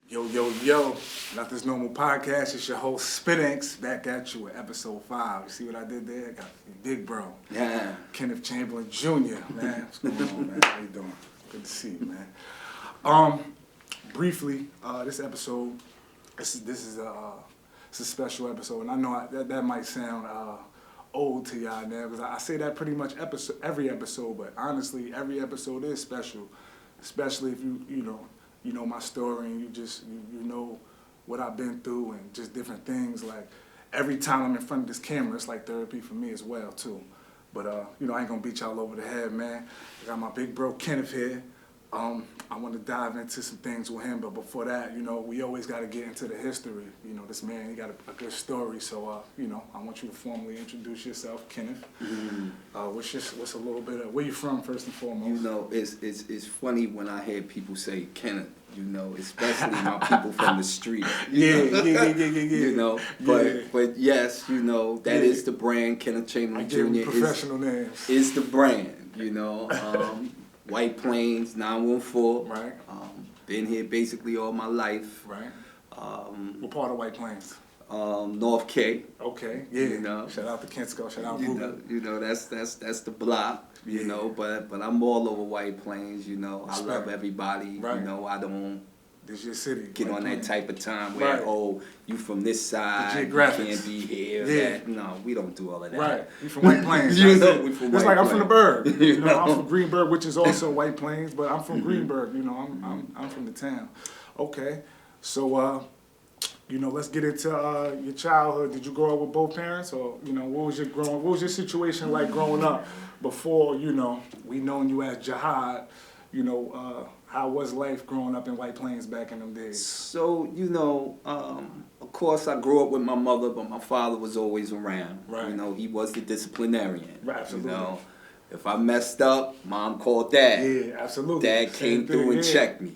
Yo, yo, yo, Nothing's Normal Podcast. It's your host, Spinx, back at you with episode 5. You see what I did there? I got big bro. Yeah. Kenneth Chamberlain Jr., man. What's going on, man? How you doing? Good to see you, man. Briefly, this episode, this is a special episode, and I know that might sound old to y'all now, because I say that pretty much every episode, but honestly, every episode is special, especially if you know my story, and you know what I've been through and just different things. Like, every time I'm in front of this camera, it's like therapy for me as well, too. But, I ain't gonna beat y'all over the head, man. I got my big bro Kenneth here. I want to dive into some things with him, but before that, we always got to get into the history. This man, he got a good story, so, I want you to formally introduce yourself, Kenneth. Mm-hmm. What's a little bit of, where you from, first and foremost? It's funny when I hear people say Kenneth, especially my people from the street. Yeah. But yes, that is the brand. Kenneth Chamberlain Jr. Professional names. Is the brand, White Plains, 914. Right. Been here basically all my life. Right. What part of White Plains? North K. Okay. Yeah. Shout out to Kensko. Shout out Ruben. That's the block. But I'm all over White Plains. I love everybody. Right. I don't. This your city. Get on that type of time where you from this side, you can't be here. Yeah. No, we don't do all of that. Right. We from White Plains. We It's from White like I'm Plains. from the Burg. I'm from Greenburg, which is also White Plains, but I'm from Greenburg. I'm from the town. Okay. So let's get into your childhood. Did you grow up with both parents, or what was your situation like growing up before we known you as Jihaad? How was life growing up in White Plains back in them days? So, of course I grew up with my mother, but my father was always around. Right. He was the disciplinarian. Right, absolutely. If I messed up, Mom called Dad. Yeah, absolutely. Dad came through and checked me.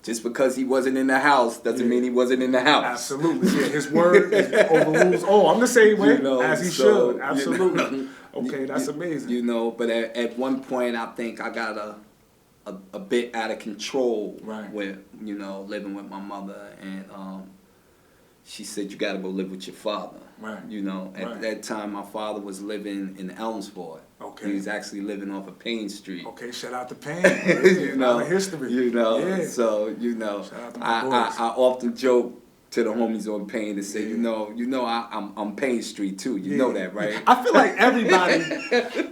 Just because he wasn't in the house doesn't mean he wasn't in the house. Absolutely. Yeah, his word overrules. Oh, I'm the same way, as he should. Absolutely. Okay, that's amazing. But at one point I think I got a bit out of control with, living with my mother, and she said, you got to go live with your father. Right. At that time, my father was living in Elmsford. Okay. He was actually living off of Payne Street. Okay, shout out to Payne. History. Yeah. So, Shout out to my boys. I often joke to the homies on Payne to say, I'm Payne Street too. You know that, right? I feel like everybody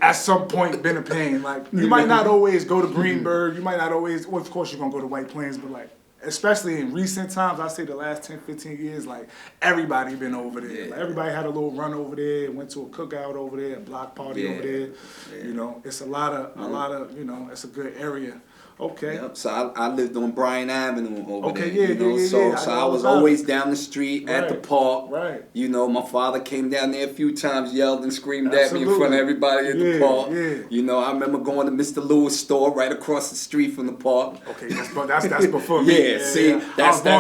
at some point been a Payne. Like, you might not always go to Greenburg. You might not always, well, of course you're going to go to White Plains, but like, especially in recent times, I say the last 10, 15 years, like, everybody been over there. Yeah. Like, everybody had a little run over there, went to a cookout over there, a block party over there. Yeah. It's a lot of, it's a good area. Okay. Yep. So I lived on Bryan Avenue over there. Yeah. So I was always down the street at the park. Right. My father came down there a few times, yelled and screamed at me in front of everybody at the park. Yeah. I remember going to Mr. Lewis' store right across the street from the park. Okay, that's before me. That's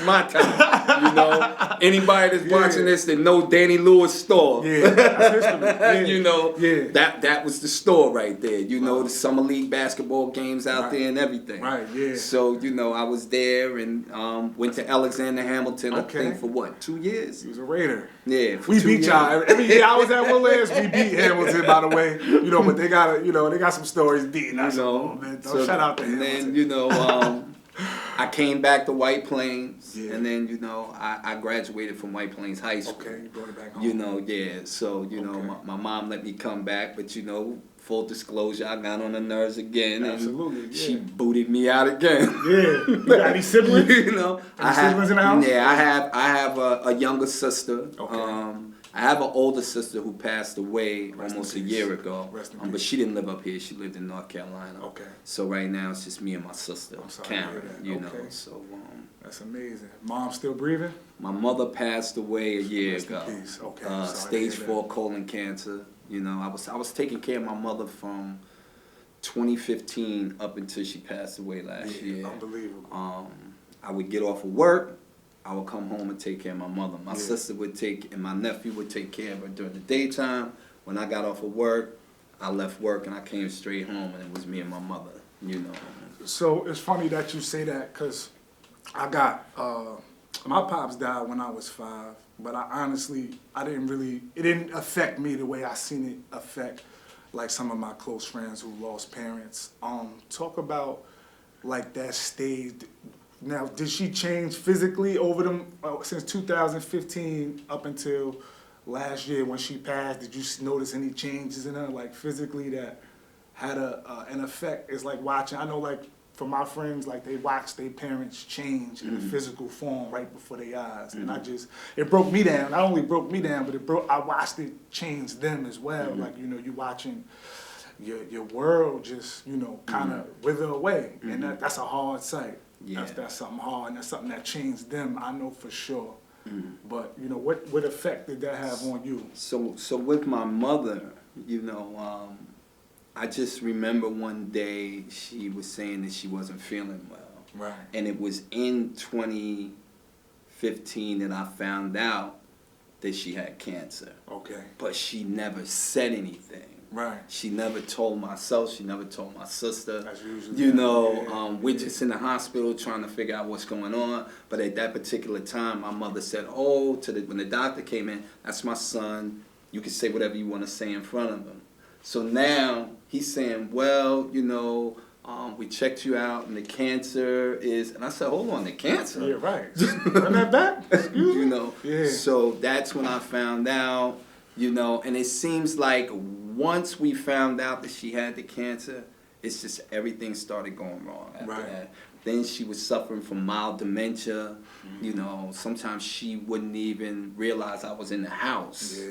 my time. Anybody that's watching this that know Danny Lewis' store. Yeah, that's history. That was the store right there. The summer league basketball games out there and everything. Right, yeah. So, I was there and went to Alexander Hamilton, I think, for what, 2 years? He was a Raider. Yeah. We beat y'all. Every year I was at Willard's, we beat Hamilton, by the way. But they got some stories beating us. Man. So shout out to Hamilton. And then, I came back to White Plains, and then, I graduated from White Plains High School. Okay, you brought it back home. So, my mom let me come back, but, full disclosure, I got on her nerves again. Absolutely, and she booted me out again. Yeah. You got any siblings? Any siblings in the house? Yeah, I have a younger sister. Okay. I have an older sister who passed away almost a year ago. Rest in but peace. she didn't live up here. She lived in North Carolina. Okay. So right now it's just me and my sister, Karen. Okay. So that's amazing. Mom still breathing? My mother passed away a year Rest ago. in peace. Okay. Stage 4 colon cancer. I was taking care of my mother from 2015 up until she passed away last year. Unbelievable. I would get off of work. I would come home and take care of my mother. My sister would and my nephew would take care of her during the daytime. When I got off of work, I left work and I came straight home, and it was me and my mother. So it's funny that you say that because I got my pops died when I was 5, but I it didn't affect me the way I seen it affect like some of my close friends who lost parents. Talk about like that stage. Now, did she change physically over them since 2015 up until last year when she passed? Did you notice any changes in her, like physically, that had an effect? It's like watching. I know, like for my friends, like they watch their parents change in a physical form right before their eyes, and it broke me down. Not only broke me down, but I watched it change them as well. Like you watching your world just kind of wither away, and that's a hard sight. Yeah. That's something hard, and that's something that changed them, I know for sure. But, what effect did that have on you? So with my mother, I just remember one day she was saying that she wasn't feeling well. Right. And it was in 2015 that I found out that she had cancer. Okay. But she never said anything. Right. She never told myself. She never told my sister. That's usually we're just in the hospital trying to figure out what's going on. But at that particular time, my mother said, when the doctor came in, that's my son. You can say whatever you want to say in front of him. So now he's saying, well, we checked you out and the cancer is, and I said, hold on, the cancer? Yeah, right. Run that back. Excuse me. Yeah. So that's when I found out. And it seems like once we found out that she had the cancer, it's just everything started going wrong after that. Then she was suffering from mild dementia. Sometimes she wouldn't even realize I was in the house.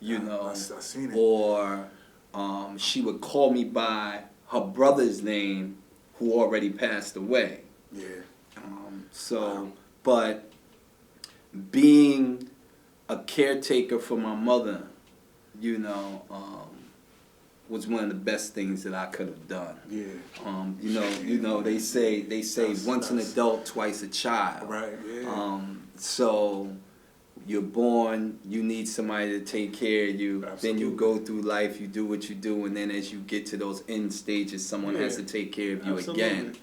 Yeah. I seen it. Or she would call me by her brother's name who already passed away. Yeah. But being a caretaker for my mother, was one of the best things that I could have done. Yeah. They say once an adult, twice a child. Right. Yeah. So you're born, you need somebody to take care of you. Absolutely. Then you go through life, you do what you do, and then as you get to those end stages, someone has to take care of you again.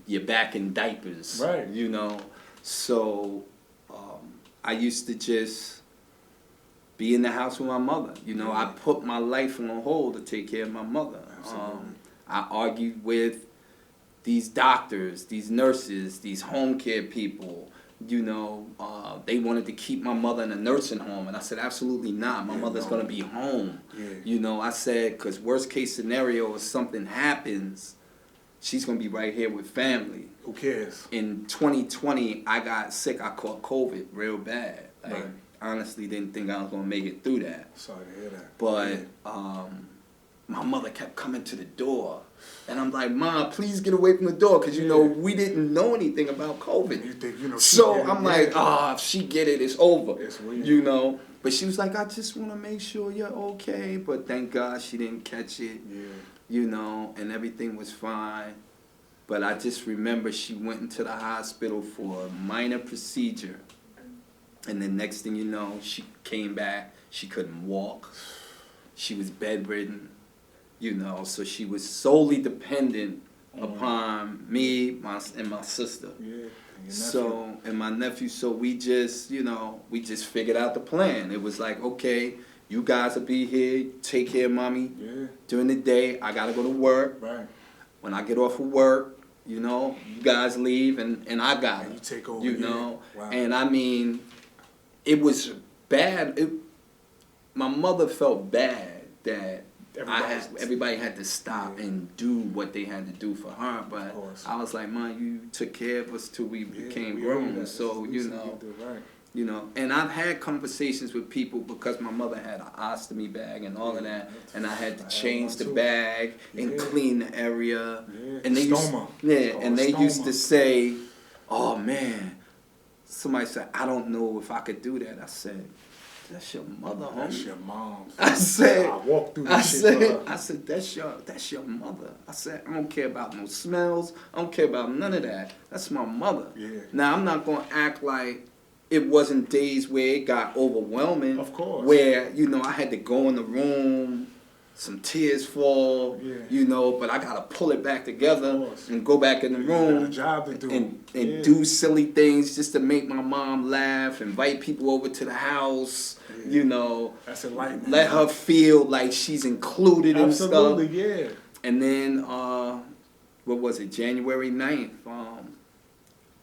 You're back in diapers. Right. So I used to just be in the house with my mother. I put my life on hold to take care of my mother. I argued with these doctors, these nurses, these home care people. They wanted to keep my mother in a nursing home, and I said, absolutely not. My mother's going to be home. Yeah. I said, because worst case scenario, if something happens, she's going to be right here with family. Who cares? In 2020, I got sick. I caught COVID real bad. Honestly didn't think I was going to make it through that. Sorry to hear that. But my mother kept coming to the door. And I'm like, Mom, please get away from the door. Because, we didn't know anything about COVID. You think, so I'm like, if she get it, it's over. It's weird. But she was like, I just want to make sure you're okay. But thank God she didn't catch it. Yeah. And everything was fine. But I just remember she went into the hospital for a minor procedure. And the next thing you know, she came back. She couldn't walk. She was bedridden. So she was solely dependent upon me and my sister. Yeah. And my nephew. So we just figured out the plan. It was like, okay, you guys will be here, take care of mommy. Yeah. During the day, I gotta go to work. Right. When I get off of work, you guys leave and I got it. You take over. Wow. And I mean, it was bad. My mother felt bad that everybody had to stop and do what they had to do for her. But I was like, Mom, you took care of us till we became grown. So, and I've had conversations with people because my mother had an ostomy bag and all of that. And I had to change the bag and clean the area. Yeah. And they used to say, oh man, somebody said, I don't know if I could do that. I said, that's your mother, homie. That's your mom. I said, I walked through this shit. I said, that's your mother. I said, I don't care about no smells. I don't care about none of that. That's my mother. Yeah. Now, I'm not going to act like it wasn't days where it got overwhelming. Of course. Where, I had to go in the room some tears fall, you know, but I gotta pull it back together and go back in the room. You got a job to do. And do silly things just to make my mom laugh, invite people over to the house, you know. That's enlightening. Let her feel like she's included in stuff. Absolutely, yeah. And then, what was it, January 9th,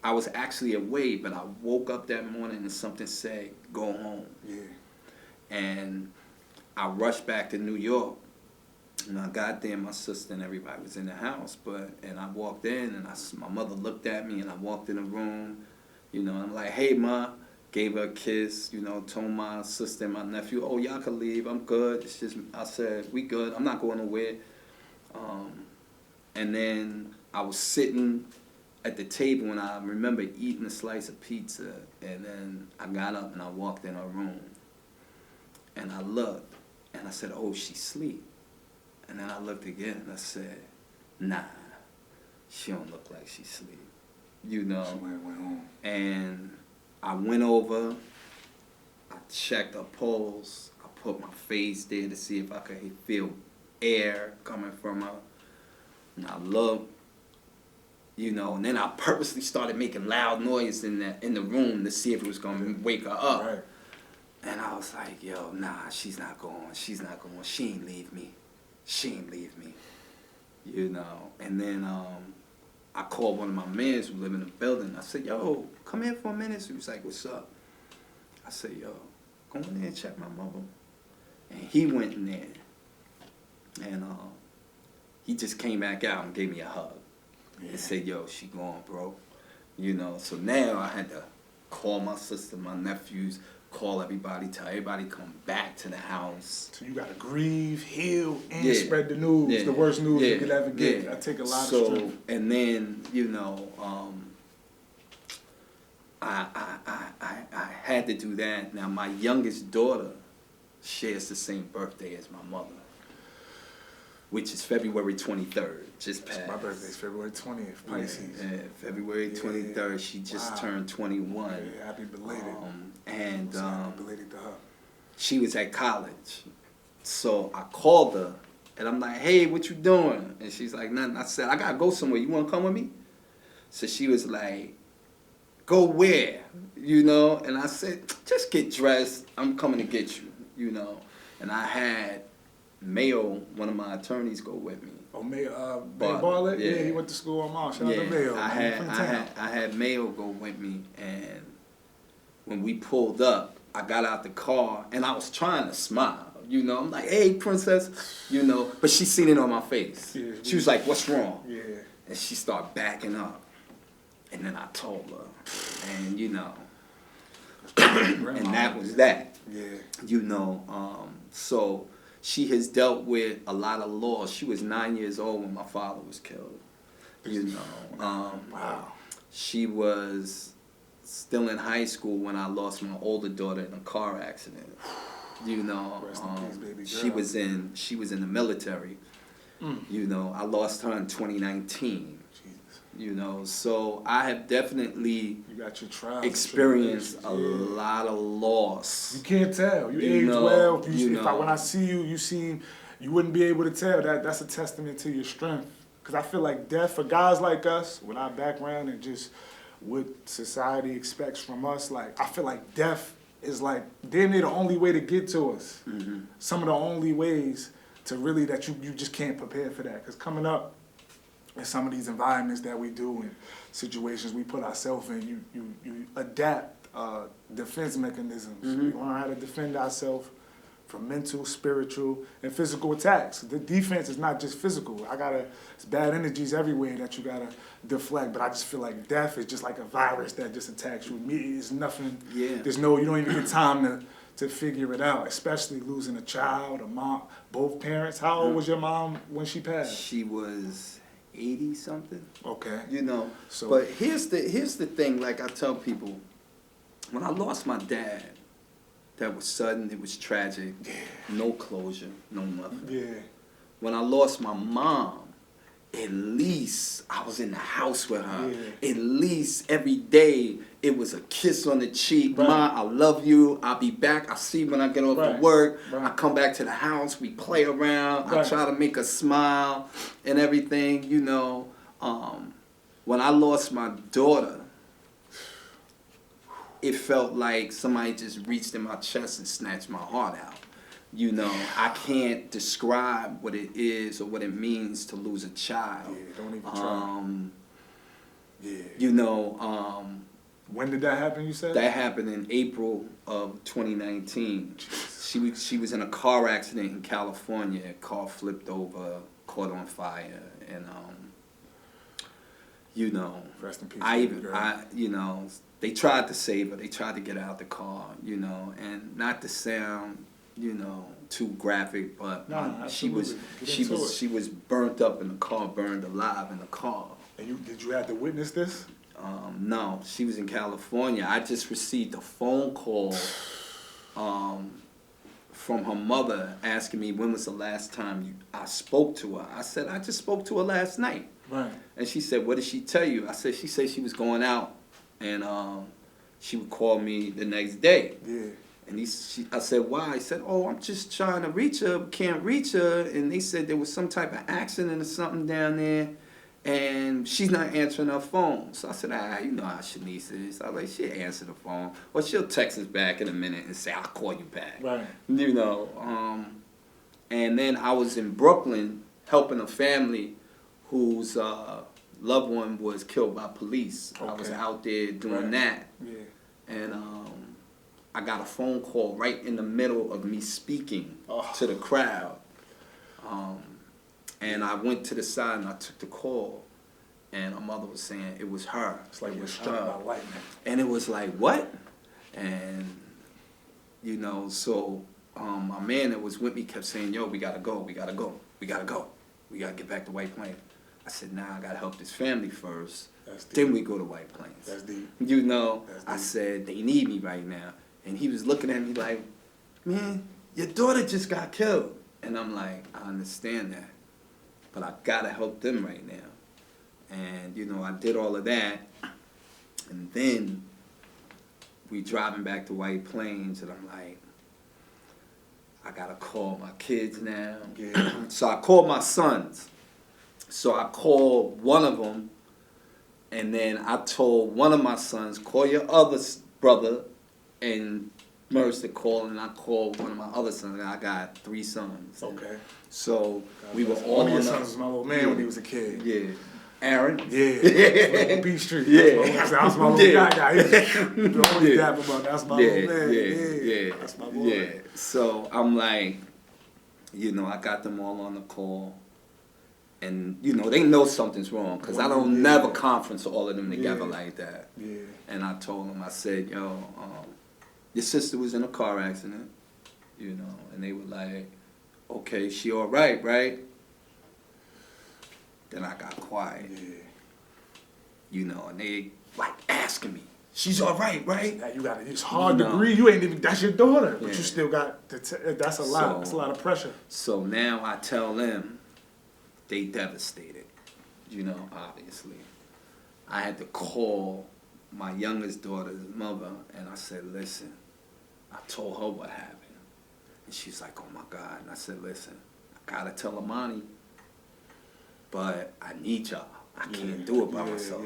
I was actually away, but I woke up that morning and something said, go home. Yeah. And I rushed back to New York. And I got there, my sister and everybody was in the house, and I walked in, and my mother looked at me, and I walked in the room, you know, and I'm like, hey, Ma, gave her a kiss, you know, told my sister and my nephew, oh, y'all can leave, I'm good. It's just, I said, we good, I'm not going nowhere. And then I was sitting at the table, and I remember eating a slice of pizza, and then I got up and I walked in her room, and I looked, and I said, oh, she's asleep. And then I looked again and I said, nah, she don't look like she's asleep, you know. She went home. And I went over, I checked her pulse, I put my face there to see if I could feel air coming from her. And I looked, you know, and then I purposely started making loud noise in the room to see if it was going to wake her up. Right. And I was like, yo, nah, she's not going, she ain't leave me. She ain't leave me, you know. And then I called one of my mans who live in the building. I said, yo, come here for a minute. He was like, what's up? I said, yo, go in there and check my mother. And he went in there. And he just came back out and gave me a hug. And said, yo, she gone, bro. You know, so now I had to call my sister, my nephews, call everybody, tell everybody come back to the house. So you gotta grieve, heal, and spread the news, the worst news you could ever get. I take a lot of strength. And then, you know, I had to do that. Now my youngest daughter shares the same birthday as my mother, which is February 23rd, just passed. My birthday's February 20th, Pisces. Yeah, February 23rd, she just turned 21. Yeah, happy belated. And happy belated to her. She was at college. So I called her, and I'm like, hey, what you doing? And she's like, nothing. I said, I got to go somewhere. You want to come with me? So she was like, go where? You know? And I said, just get dressed. I'm coming to get you, you know? And I had Mayo, one of my attorneys, go with me. Oh, Mayo, Bartlett? Yeah, he went to school on Mall. Shout out to Mayo. I had Mayo go with me, and when we pulled up, I got out the car, and I was trying to smile, you know. I'm like, hey, princess, you know. But she seen it on my face. Yeah, she was like, what's wrong? Yeah. And she started backing up. And then I told her, and, you know, and that was that. Yeah. You know, so she has dealt with a lot of loss. She was 9 years old when my father was killed, you know. Wow. She was still in high school when I lost my older daughter in a car accident. You know, rest in peace, baby girl. she was in the military. You know, I lost her in 2019. Jesus. You know, so I have definitely experienced a lot of loss. You can't tell. You age well. When I see you, you wouldn't be able to tell. That's a testament to your strength. Because I feel like death for guys like us, with our background and just what society expects from us, like I feel like death is like damn near the only way to get to us. Mm-hmm. Some of the only ways to really that you just can't prepare for that. Because coming up in some of these environments that we do and situations we put ourselves in, you adapt defense mechanisms. Mm-hmm. We learn how to defend ourselves from mental, spiritual, and physical attacks. The defense is not just physical. It's bad energies everywhere that you gotta deflect, but I just feel like death is just like a virus that just attacks you. It's nothing, you don't even get time to figure it out, especially losing a child, a mom, both parents. How old was your mom when she passed? She was 80-something. Okay. You know, but here's the thing, like I tell people, when I lost my dad, that was sudden, it was tragic, no closure, no nothing. Yeah. When I lost my mom, at least I was in the house with her. Yeah. At least every day it was a kiss on the cheek. Right. Ma, I love you. I'll be back. I'll see you when I get off Right. to work. Right. I come back to the house. We play around. Right. I try to make her smile and everything, you know. When I lost my daughter, it felt like somebody just reached in my chest and snatched my heart out. You know, I can't describe what it is or what it means to lose a child. Yeah, don't even try. Yeah. You know, When did that happen, you said? that happened in April of 2019. She was in a car accident in California. A car flipped over, caught on fire, and you know, Rest in peace, you know, they tried to save her. They tried to get her out the car, you know, and not to sound, you know, too graphic, but she was burnt up in the car, burned alive in the car. And did you have to witness this? No, she was in California. I just received a phone call from her mother asking me when was the last time I spoke to her. I said, I just spoke to her last night. Right. And she said, what did she tell you? I said, she said she was going out and she would call me the next day. Yeah. And I said, why? He said, oh, I'm just trying to reach her, can't reach her. And they said there was some type of accident or something down there, and she's not answering her phone. So I said, you know how Shanice is. I was like, she'll answer the phone. Or she'll text us back in a minute and say, I'll call you back. Right. You know. And then I was in Brooklyn helping a family whose loved one was killed by police. Okay. I was out there doing that. Yeah. And I got a phone call right in the middle of me speaking to the crowd. And I went to the side and I took the call. And her mother was saying it was her. It's like it you're was struck by lightning. And it was like, what? And, you know, so my man that was with me kept saying, yo, we gotta go, we gotta go, we gotta go. We gotta get back to White Plains. I said, nah, I gotta help this family first. Then we go to White Plains. That's deep. You know, That's deep. I said, they need me right now. And he was looking at me like, man, your daughter just got killed. And I'm like, I understand that, but I gotta help them right now. And, you know, I did all of that. And then we driving back to White Plains, and I'm like, I gotta call my kids now. Yeah. So I called my sons. So I called one of them, and then I told one of my sons, call your other brother, and merged the call, and I called one of my other sons. I got 3 sons. Okay. So we were all one of your on sons was my little man when he was a kid. Yeah. Aaron? Yeah. On P Street. Yeah. That's my little guy. You always dap about that's my little man. Yeah. That's my boy. Yeah. So I'm like, you know, I got them all on the call. And, you know, they know something's wrong because I don't never conference all of them together like that. Yeah. And I told them, I said, yo, your sister was in a car accident, you know, and they were like, okay, she all right, right? Then I got quiet. Yeah. You know, and they like asking me, she's all right, right? Now you got it. It's hard to breathe. You ain't even, that's your daughter, but you still got, that's a lot. That's a lot of pressure. So now I tell them, they devastated, you know, obviously. I had to call my youngest daughter's mother, and I said, listen, I told her what happened. And she's like, oh my God. And I said, listen, I gotta tell Amani, but I need y'all. I can't do it by myself.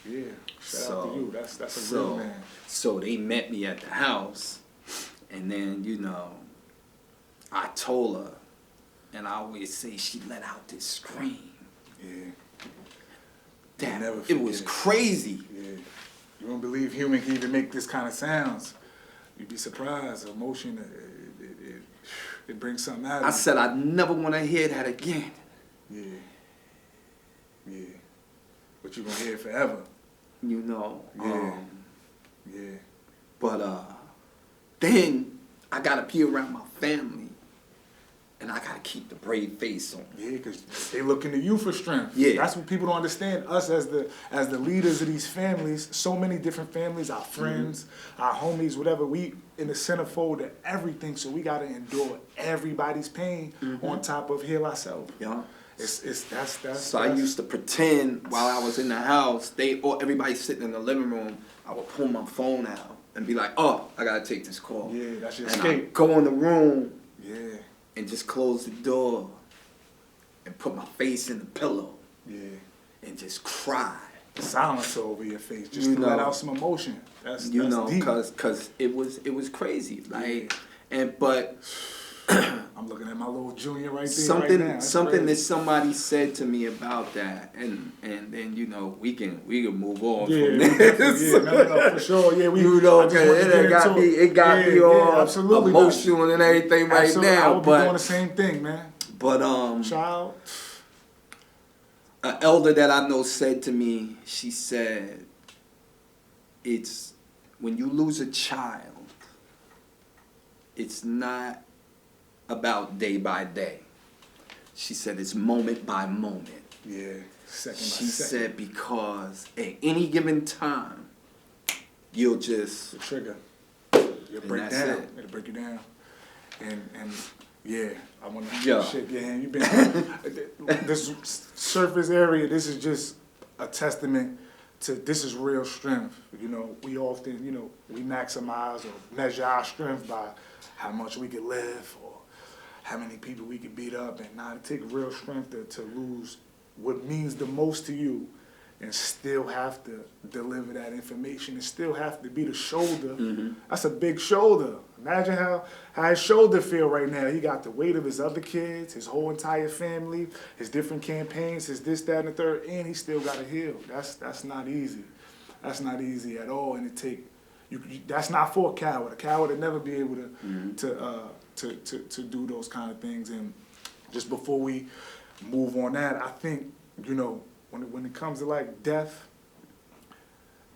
Yeah. Shout out to you. That's a real man. So they met me at the house, and then, you know, I told her, and I always say she let out this scream. Yeah. It was crazy. Yeah. You won't believe human can even make this kind of sounds. You'd be surprised. Emotion, it brings something out of you. I said I never want to hear that again. Yeah. But you're going to hear it forever. You know. Yeah. But then I got to be around my family. And I got to keep the brave face on. Yeah, because they looking to you for strength. Yeah. That's what people don't understand. Us as the leaders of these families, so many different families, our friends, our homies, whatever, we in the centerfold of everything, so we got to endure everybody's pain on top of heal ourselves. Yeah. So I used to pretend while I was in the house, everybody sitting in the living room, I would pull my phone out and be like, oh, I gotta take this call. Yeah, that's your and escape. I'd go in the room Yeah. and just close the door and put my face in the pillow. Yeah. And just cry. Silence over your face, just to let out some emotion. That's deep. Cause it was crazy. Like, but I'm looking at my little junior right there right now. Something that somebody said to me about that, and then we can move on from this. Yeah, no, for sure. Yeah, it got me all emotional and everything right now. I would be doing the same thing, man. But child. An elder that I know said to me, she said, it's when you lose a child, it's not about day by day. She said it's moment by moment. Yeah, second by second. She said because at any given time, you'll just... The trigger. You'll break down. It'll break you down. And yeah, I want to shake your hand. You've been this surface area. This is just a testament to this is real strength. We often we maximize or measure our strength by how much we can live or how many people we can beat up, and now it takes real strength to lose what means the most to you, and still have to deliver that information, and still have to be the shoulder. Mm-hmm. That's a big shoulder. Imagine how his shoulder feel right now. He got the weight of his other kids, his whole entire family, his different campaigns, his this, that, and the third, and he still got to heal. That's not easy. That's not easy at all, and that's not for a coward. A coward would never be able to do those kind of things. And just before we move on that, I think when it comes to like death,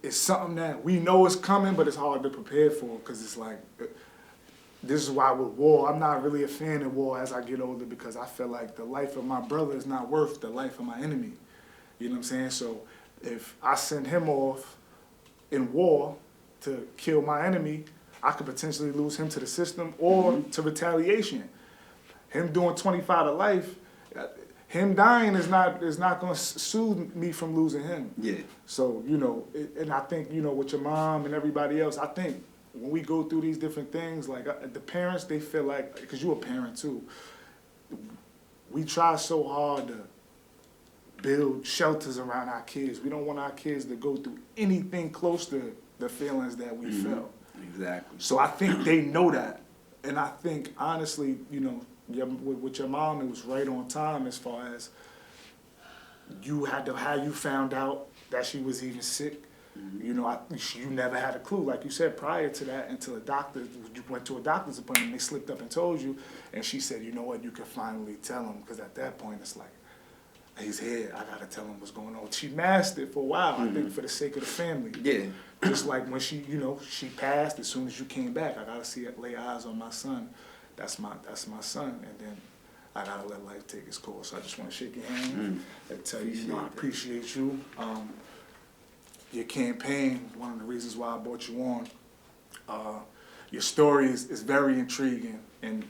it's something that we know is coming, but it's hard to prepare for, because it's like, this is why with war, I'm not really a fan of war as I get older, because I feel like the life of my brother is not worth the life of my enemy. You know what I'm saying? So if I send him off in war to kill my enemy, I could potentially lose him to the system or to retaliation. Him doing 25 to life, him dying is not going to soothe me from losing him. Yeah. So, and I think, with your mom and everybody else, I think when we go through these different things, like the parents, they feel like, because you're a parent too, we try so hard to build shelters around our kids. We don't want our kids to go through anything close to the feelings that we felt. Exactly. So I think they know that. And I think, honestly, with your mom, it was right on time as far as how you found out that she was even sick. Mm-hmm. You never had a clue, like you said, prior to that, until you went to a doctor's appointment, they slipped up and told you, and she said, you know what, you can finally tell him, because at that point it's like, he's here, I gotta tell him what's going on. She masked it for a while, I think, for the sake of the family. Yeah. Just like when she passed, as soon as you came back, I gotta lay eyes on my son. That's my son, and then I gotta let life take its course. So I just want to shake your hand and tell you, I appreciate you. Your campaign, one of the reasons why I brought you on. Your story is very intriguing, and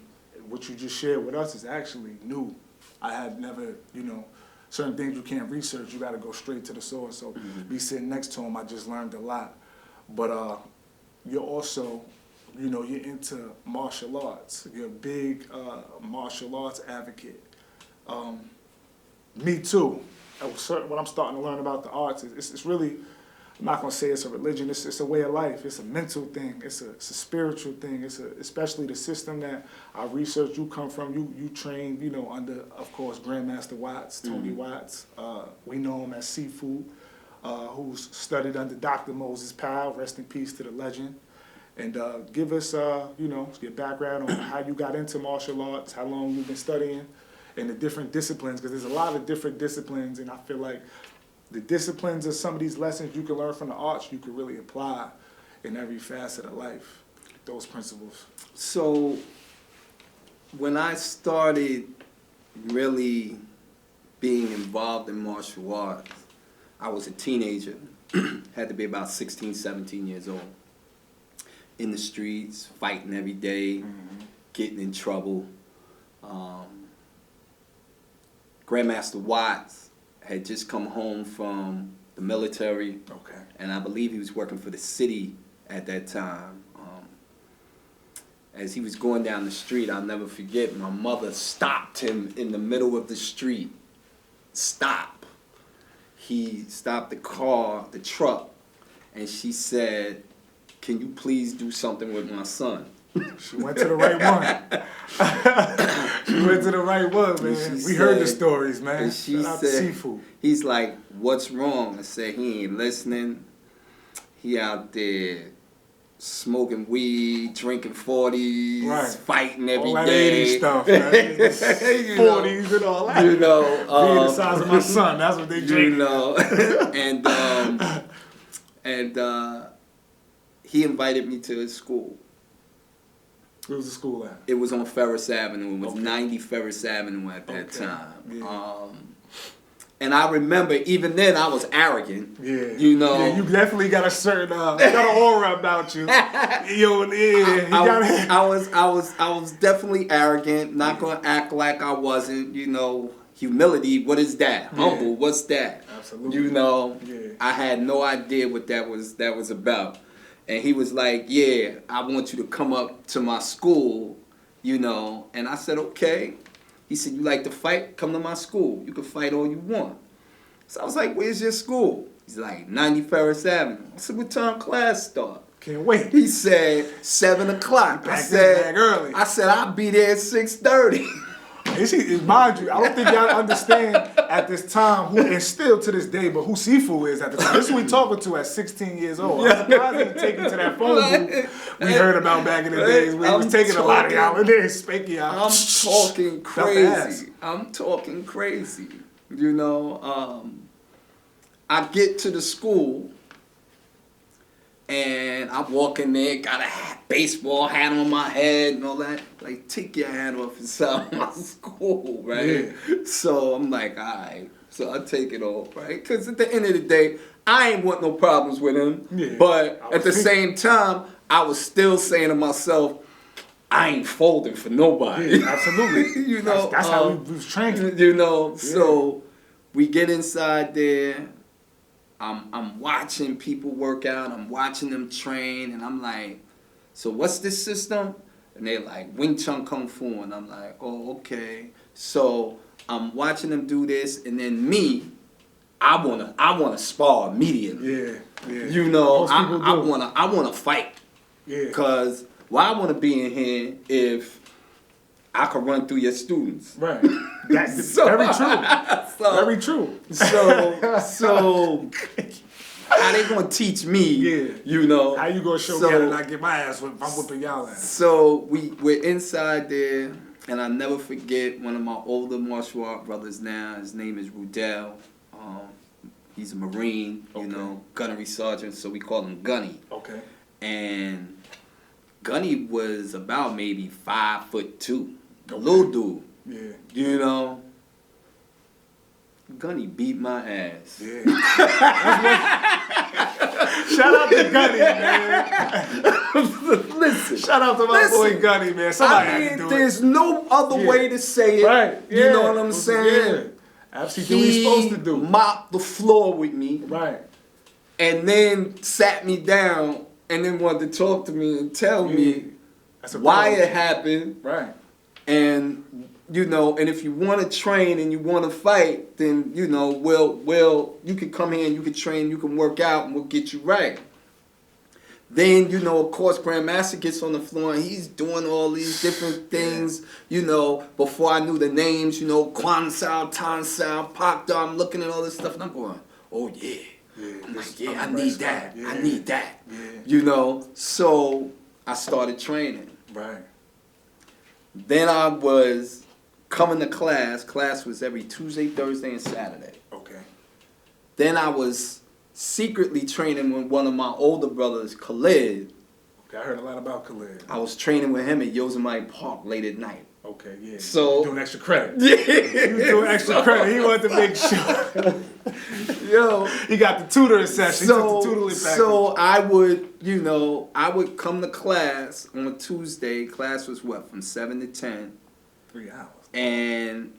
what you just shared with us is actually new. I had never, certain things you can't research, you gotta go straight to the source. So me sitting next to him, I just learned a lot. But you're also, you're into martial arts. You're a big martial arts advocate. Me too. What I'm starting to learn about the arts is it's really, I'm not gonna say it's a religion. It's a way of life. It's a mental thing. It's a spiritual thing. Especially the system that I researched. You come from. You trained. Under, of course, Grandmaster Watts, Tony Watts. We know him as Sifu, who's studied under Dr. Moses Powell. Rest in peace to the legend. And give us, your background on how you got into martial arts, how long you've been studying, and the different disciplines, because there's a lot of different disciplines, and I feel like the disciplines of some of these lessons you can learn from the arts, you can really apply in every facet of life, those principles. So when I started really being involved in martial arts, I was a teenager, had to be about 16, 17 years old. In the streets, fighting every day, getting in trouble. Grandmaster Watts had just come home from the military. Okay. And I believe he was working for the city at that time. As he was going down the street, I'll never forget, my mother stopped him in the middle of the street. Stop. He stopped the car, the truck, and she said, "Can you please do something with my son?" She went to the right one. She went to the right one, man. We heard the stories, man. And she Shout out to said, Seafood. he's like, "What's wrong?" I said, "He ain't listening. He out there smoking weed, drinking 40s, Right. fighting every all that day." 80s stuff, man. 40s and all that. You know, being the size of my son, that's what they drink. You know, and he invited me to his school. Where was the school at? It was on Ferris Avenue. It was Okay. 90 Ferris Avenue at that Okay. time. Yeah. And I remember, even then, I was arrogant. Yeah. You know. Yeah, you definitely got a certain, got an aura about you. Yo, yeah. I was definitely arrogant, not gonna act like I wasn't, you know. Humility, what is that? Yeah. Humble, what's that? Absolutely. You know, Yeah. I had no idea what that was about. And he was like, "Yeah, I want you to come up to my school," you know. And I said, "Okay." He said, "You like to fight? Come to my school. You can fight all you want." So I was like, "Where's your school?" He's like, 90 Ferris Avenue. I said, "What time class start?" Can't wait. He said 7 o'clock. Back this bag early. I said, "I'll be there at 6:30. Mind you, I don't think y'all understand at this time who, and still to this day, but who Sifu is at the time. This is who we talking to at 16 years old. I'm surprised he didn't take you to that phone booth we heard about back in the days when he was taking a lot of y'all in there, spanking y'all. I'm talking crazy. I'm talking crazy. You know, I get to the school, and I walk in there, got a baseball hat on my head and all that. Like, take your hat off inside my school, right? Yeah. So I'm like, all right. So I take it off, right? Because at the end of the day, I ain't want no problems with him. Yeah. But at the same time, I was still saying to myself, I ain't folding for nobody. Yeah, absolutely. You know, that's how we was trained. you know, Yeah. so we get inside there. I'm watching people work out. I'm watching them train, and I'm like, "So what's this system?" And they're like, "Wing Chun Kung Fu," and I'm like, "Oh, okay." So I'm watching them do this, and then me, I wanna spar immediately. Yeah, yeah. You know, Most people do. I wanna fight. Yeah. Cause why I wanna be in here if I could run through your students. Right. That's So- very true. Very true. So how they gonna teach me? Yeah. You know. How you gonna show me how to not get my ass whipped if I'm whipping y'all ass? So we're inside there, and I never forget one of my older martial art brothers now. His name is Rudell. He's a Marine, you Okay. know, gunnery sergeant, so we call him Gunny. Okay. And Gunny was about maybe 5'2", a Okay. little dude. Yeah. You know, Gunny beat my ass. Yeah. Shout out to Gunny, man. Listen, Shout out to my boy Gunny, man. Somebody had to do it. there's no other Yeah. way to say it. Right. You Yeah. know what I'm saying? Yeah. Absolutely. What he's supposed to do. Mopped the floor with me, Right. and then sat me down, and then wanted to talk to me and tell me That's a why problem. it happened. Right. And you know, and if you want to train and you want to fight, then you know, you can come here and you can train, you can work out, and we'll get you right. Then, you know, of course, Grandmaster gets on the floor and he's doing all these different things, you know, before I knew the names, you know, Quan Sao, Tan Sao, Pak Da, I'm looking at all this stuff and I'm going, oh yeah. I'm like, yeah, I need that. Yeah. I need that. Yeah. You know, so I started training. Right. Then I was coming to class. Class was every Tuesday, Thursday, and Saturday. Okay. Then I was secretly training with one of my older brothers, Khalid. Okay, I heard a lot about Khalid. I was training with him at Yosemite Park late at night. Okay, yeah. So- doing extra credit. Yeah. He was doing extra credit. He wanted to make sure. Yo. He got the tutoring session. He took the tutoring package. So I would come to class on a Tuesday. Class was what, from 7 to 10. 3 hours. And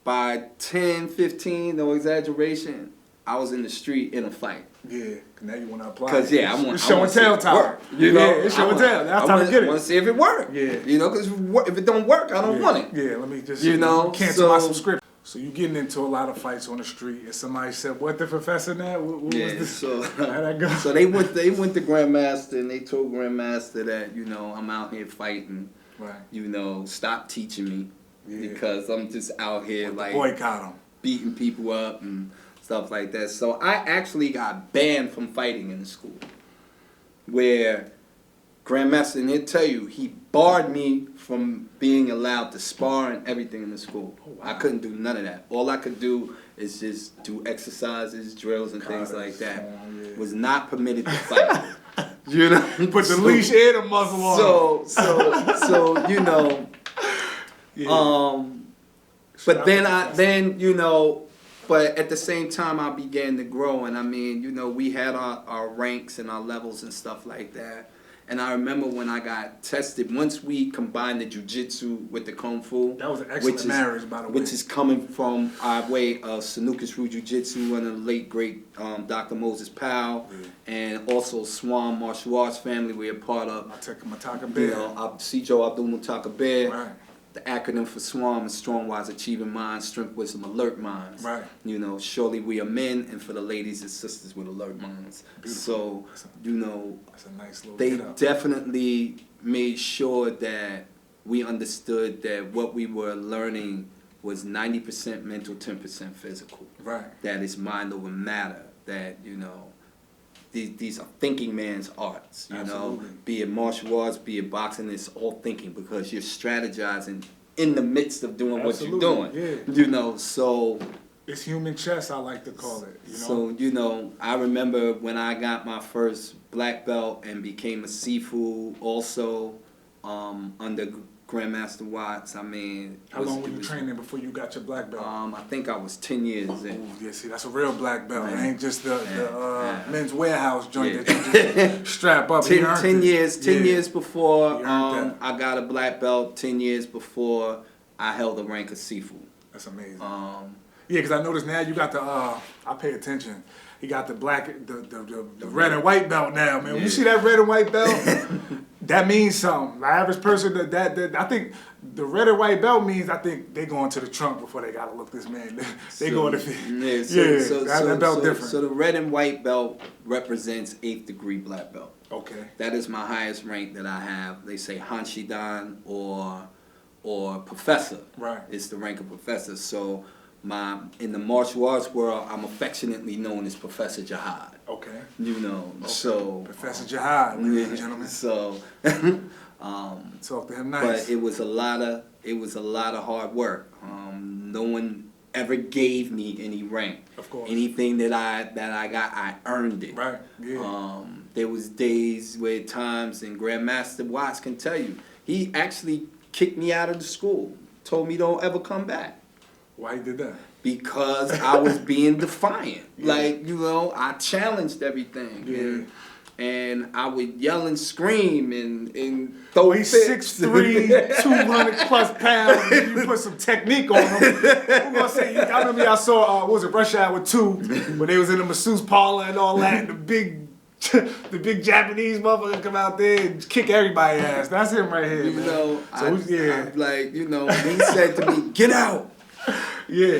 by 10, 15, no exaggeration, I was in the street in a fight. Yeah, now you want to apply. Because, I want it's show and tell time. You know? Yeah, it's show and tell. That's time to get it. I want to see if it works. Yeah. You know, because if it don't work, I don't want it. Yeah, let me just, so, cancel my subscription. So you getting into a lot of fights on the street, and somebody said, "What the professor now? What was this?" So how'd that go? So they went to Grandmaster, and they told Grandmaster that I'm out here fighting. Right. Stop teaching me because I'm just out here like boycott them, beating people up and stuff like that. So I actually got banned from fighting in the school, where Grandmaster, and he'll tell you, he barred me from being allowed to spar and everything in the school. Oh, wow. I couldn't do none of that. All I could do is just do exercises, drills, and things like that. Was not permitted to fight. Put the leash and the muzzle on. So but but at the same time I began to grow, and I mean, we had our ranks and our levels and stuff like that. And I remember when I got tested, once we combined the jiu-jitsu with the kung fu. That was an excellent marriage, by the way. Which is coming from our way of Sanukusru Jiu-Jitsu, one of the late, great Dr. Moses Powell, and also Swan Martial Arts family we're a part of. Mataka Bear. Sijo Abdul Mutaka Bear. Right. The acronym for SWAM is Strong, Wise, Achieving Minds, Strength, Wisdom, Alert Minds. Right. Surely we are men, and for the ladies and sisters with alert minds. Beautiful. So, that's a nice little they definitely made sure that we understood that what we were learning was 90% mental, 10% physical. Right. That is mind over matter. That, these are thinking man's arts, be it martial arts, be it boxing, it's all thinking because you're strategizing in the midst of doing what you're doing. So it's human chess, I like to call it. So, I remember when I got my first black belt and became a Sifu also under Grandmaster Watts. I mean, how long were you training before you got your black belt? I think I was 10 years in. Ooh, yeah, see, that's a real black belt. It ain't just the Men's Warehouse joint that you just strap up. 10 years before I got a black belt. 10 years before I held the rank of Sifu. That's amazing. Yeah, because I noticed now you got the. I pay attention. You got the the red and white belt now, man. When you see that red and white belt, that means something. The average person that I think the red and white belt means I think they going to the trunk before they gotta look this man. They going to that belt different. So the red and white belt represents 8th degree black belt. Okay. That is my highest rank that I have. They say Hanshidan or professor. Right. It's the rank of professor. So in the martial arts world, I'm affectionately known as Professor Jihaad. Okay. Okay. So Professor Jihaad, ladies and gentlemen. So talk to him nice. But it was a lot of hard work. No one ever gave me any rank. Of course. Anything that I got, I earned it. Right. Yeah. There was days where times, and Grandmaster Watts can tell you, he actually kicked me out of the school. Told me don't ever come back. Why he did that? Because I was being defiant. Like, I challenged everything. Yeah. And I would yell and scream and throw he's 6'3", 200 plus pounds. You put some technique on him. I'm gonna say, I remember I saw what was it, Rush Hour 2, when they was in the masseuse parlor and all that, and the big Japanese motherfucker come out there and kick everybody's ass. That's him right here, man. He said to me, "Get out." Yeah.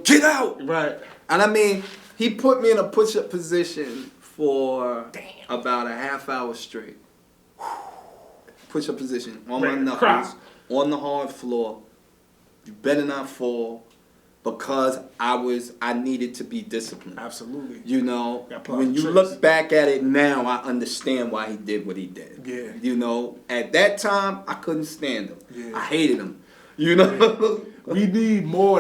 Get out. Right. And I mean, he put me in a push-up position for about a half hour straight. Push-up position on my knuckles, on the hard floor. You better not fall, because I needed to be disciplined. Absolutely. When you look back at it now, I understand why he did what he did. Yeah. At that time, I couldn't stand him. Yeah. I hated him. We need more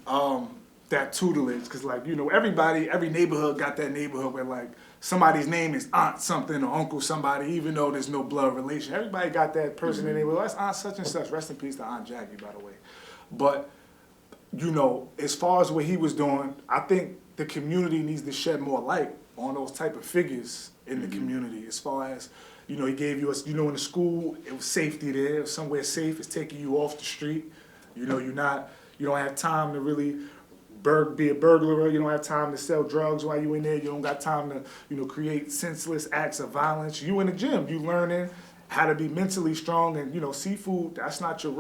of that tutelage, because every neighborhood got that neighborhood where somebody's name is Aunt something or Uncle somebody, even though there's no blood relation. Everybody got that person in their neighborhood. That's Aunt such and such. Rest in peace to Aunt Jackie, by the way. But as far as what he was doing, I think the community needs to shed more light on those type of figures in the community. As far as he gave you in the school, it was safety there. It was somewhere safe. It's taking you off the street. You're not You don't have time to really be a burglar. You don't have time to sell drugs while you in there. You don't got time to, create senseless acts of violence. You in the gym. You learning how to be mentally strong. And, seafood, that's not your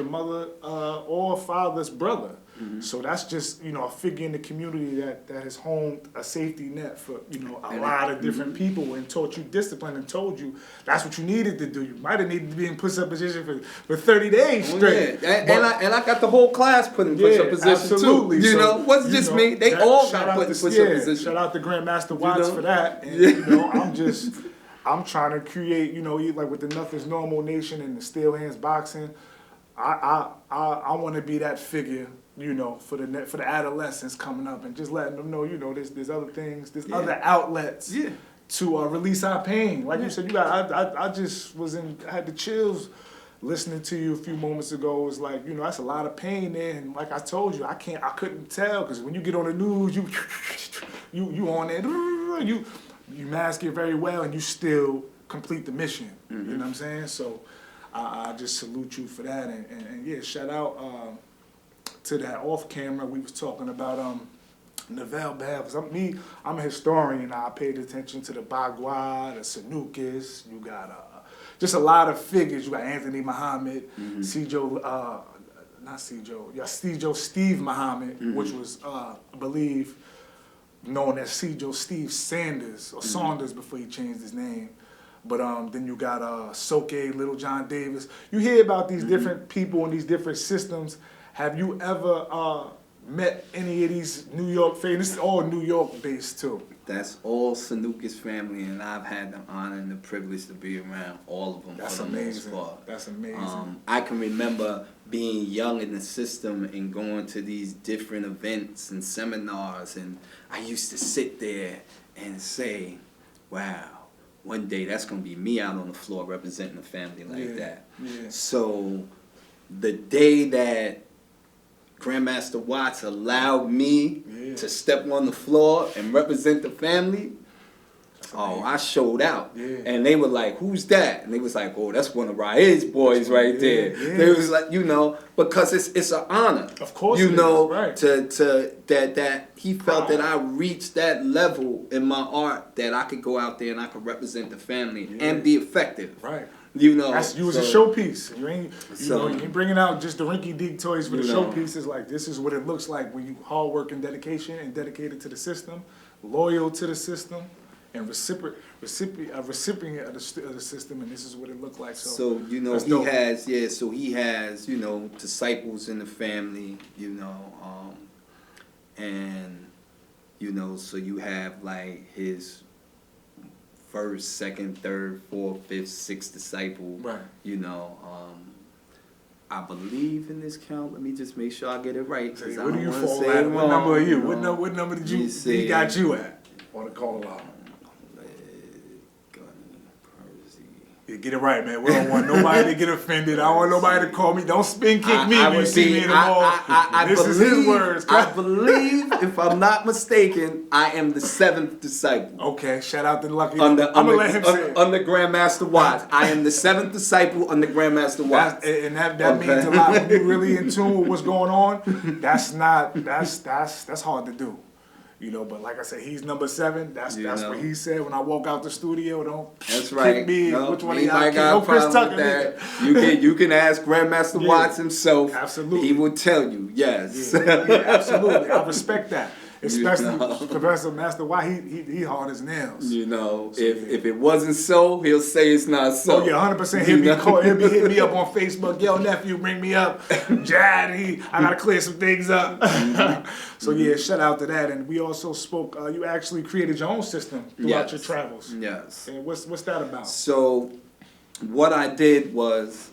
mother or father's brother. So that's just, a figure in the community that has homed a safety net for, a lot of different people and taught you discipline and told you that's what you needed to do. You might have needed to be in push-up position for 30 days straight. Yeah. And I got the whole class put in push-up position absolutely. too. You know, wasn't just me. They all got put in push-up position. Shout out to Grandmaster Watts for that. And, I'm trying to create, like with the Nothing's Normal Nation and the Steel Hands Boxing, I want to be that figure, for the adolescents coming up and just letting them know, there's other things, there's other outlets to release our pain. Like you said, I just had the chills listening to you a few moments ago. It was like, that's a lot of pain there. And like I told you, I couldn't tell because when you get on the news, you on there, you mask it very well and you still complete the mission. You know what I'm saying? So I just salute you for that. And yeah, shout out to that off camera. We was talking about Neville Bell. Because I'm a historian. I paid attention to the Bagua, the Sanukis. You got just a lot of figures. You got Anthony Muhammad, Steve Muhammad, which was, I believe, known as Steve Sanders, or Saunders before he changed his name. But then you got Soke, Little John Davis. You hear about these different people and these different systems. Have you ever met any of these New York famous? This is all New York based too. That's all Sanukis family, and I've had the honor and the privilege to be around all of them. That's for the amazing. Most part. That's amazing. I can remember being young in the system and going to these different events and seminars, and I used to sit there and say, wow, one day that's going to be me out on the floor representing a family like that. Yeah. So the day that Grandmaster Watts allowed me to step on the floor and represent the family, I showed out. Yeah. And they were like, who's that? And they was like, oh, that's one of Raed's boys right there. Yeah. They was like, because it's an honor. Of course right. to that he felt that I reached that level in my art that I could go out there and I could represent the family and be effective. Right. You was a showpiece. You ain't bringing out just the rinky-dink toys for the showpieces. Like, this is what it looks like when you hard work and dedication and dedicated to the system, loyal to the system, and recipient of the system, and this is what it looked like. So he has disciples in the family, and so you have like his first, second, third, fourth, fifth, sixth disciple. Right. I believe in this count. Let me just make sure I get it right. Hey, what do you fall at? What number are you? What number did he got you at on the call out? Yeah, get it right, man. We don't want nobody to get offended. I don't want nobody to call me. Don't spin kick me when you see me in the mall. This is his words. I believe, if I'm not mistaken, I am the 7th disciple. Okay, shout out to Lucky. I'm going to let him say it. Under Grandmaster Watts. I am the 7th disciple under Grandmaster Watts. That means a lot. When you're really in tune with what's going on, that's hard to do. But like I said, he's number 7. That's what he said when I walk out the studio. Don't kick me. No, which one of y'all? No Chris Tucker. You can ask Grandmaster Watts himself. Absolutely, he will tell you. Yes. Yeah, absolutely. I respect that. Especially Professor Master Watt, he hard as nails. If it wasn't so, he'll say it's not so. Oh yeah, 100%. He'll be hitting me up on Facebook. Yo, nephew, bring me up. Jad, I gotta clear some things up. So yeah, shout out to that. And we also spoke. You actually created your own system throughout your travels. Yes. And what's that about? So, what I did was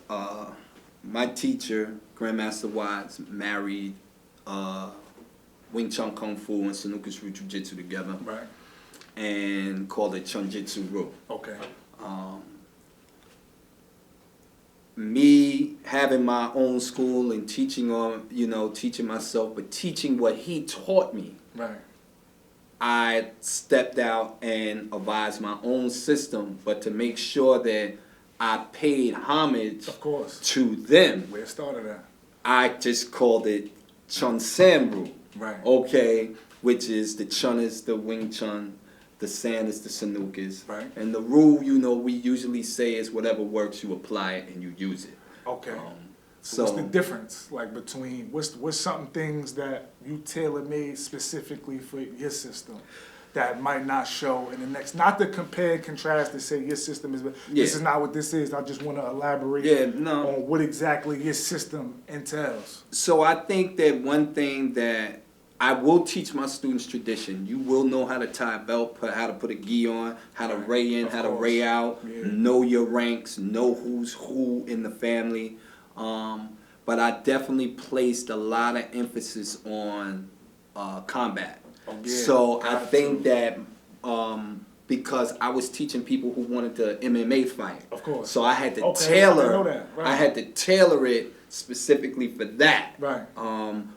my teacher, Grandmaster Watts, married. Wing Chun Kung Fu and Sanuka Street Jiu-Jitsu together. Right. And called it Chun Jitsu Ru. Okay. Me having my own school and teaching teaching myself, but teaching what he taught me. Right. I stepped out and advised my own system, but to make sure that I paid homage of course to them. Where it started at. I just called it Chun Samru. Right. Okay, which is the Chun is the Wing Chun, the San is the Sanukas. Right. And the rule, you know, we usually say is whatever works, you apply it and you use it. Okay. So what's the difference, like, between what's something things that you tailor made specifically for your system that might not show in the next? Not to compare and contrast to say your system is, this is not what this is. I just want to elaborate on what exactly your system entails. So I think that one thing that I will teach my students tradition. You will know how to tie a belt, how to put a gi on, how to ray in, how to ray out, know your ranks, know who's who in the family. But I definitely placed a lot of emphasis on combat. So I think that because I was teaching people who wanted to MMA fight. Of course. So I had to tailor. I had to tailor it specifically for that. Right.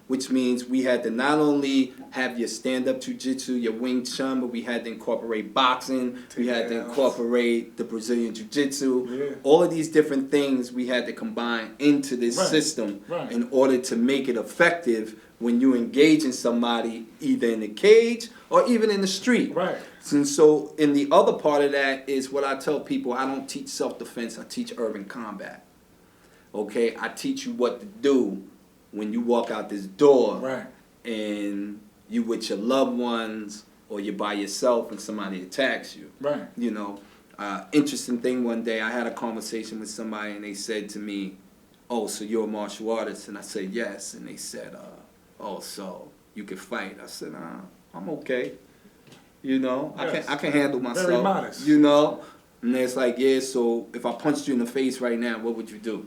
Which means we had to not only have your stand-up jiu-jitsu, your Wing Chun, but we had to incorporate boxing. We had to incorporate the Brazilian jiu-jitsu. Yeah. All of these different things we had to combine into this system in order to make it effective when you engage in somebody either in the cage or even in the street. Right. And so in the other part of that is what I tell people, I don't teach self-defense, I teach urban combat. Okay, I teach you what to do when you walk out this door and you with your loved ones or you're by yourself and somebody attacks you. Right. You know, interesting thing one day, I had a conversation with somebody and they said to me, oh, so you're a martial artist? And I said, yes. And they said, oh, so you can fight? I said, I'm okay. You know, I can handle myself. Very modest. You know? And it's like, yeah, so if I punched you in the face right now, what would you do?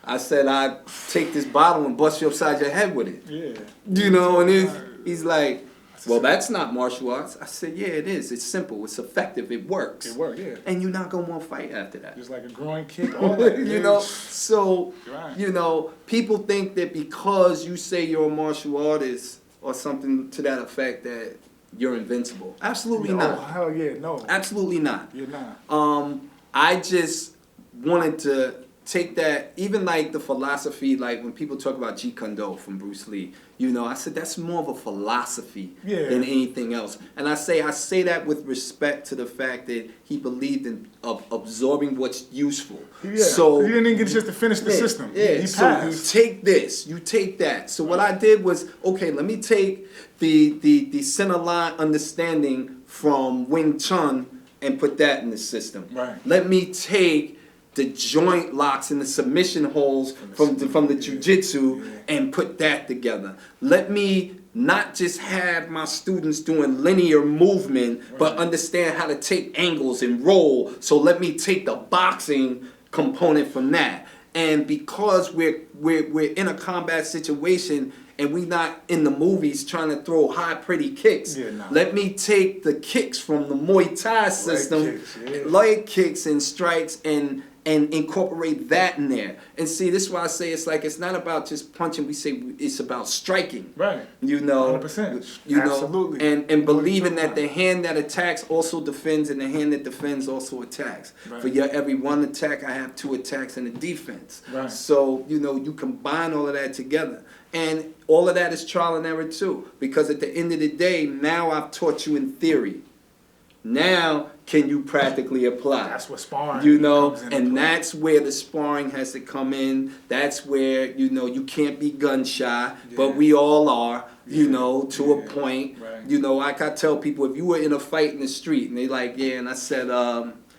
I said, I'd take this bottle and bust you upside your head with it. Yeah. You know, and he's like, well, that's not martial arts. I said, yeah, it is. It's simple. It's effective. It works. It works, yeah. And you're not going to want to fight after that. Just like a groin kick, all that. You know, so, you know, people think that because you say you're a martial artist or something to that effect that you're invincible. Absolutely not. Oh, hell yeah, no. Absolutely not. You're not. I just wanted to take that, even like the philosophy, like when people talk about Jeet Kune Do from Bruce Lee, you know, I said that's more of a philosophy than anything else. And I say that with respect to the fact that he believed in absorbing what's useful. Yeah. So he didn't even get just to finish the system. Yeah. He So passed. you take this, you take that. So what I did was, okay, let me take the center line understanding from Wing Chun and put that in the system. Right. Let me take the joint locks and the submission holds from the jiu-jitsu and put that together. Let me not just have my students doing linear movement, but understand how to take angles and roll. So let me take the boxing component from that. And because we're in a combat situation and we not in the movies trying to throw high pretty kicks, let me take the kicks from the Muay Thai system, leg kicks and strikes, and incorporate that in there. And see, this is why I say it's not about just punching. We say it's about striking. Right. You know. 100%. You know. Absolutely. And believing that the hand that attacks also defends, and the hand that defends also attacks. Right. For your every one attack, I have 2 attacks and a defense. Right. So you know, you combine all of that together. And all of that is trial and error too. Because at the end of the day, now I've taught you in theory. Now, can you practically apply? That's what sparring you know, comes into and play. that's where the sparring has to come in. That's where, you know, you can't be gun shy, but we all are, you know, to a point. Right. You know, like I tell people, if you were in a fight in the street and they like, yeah, and I said,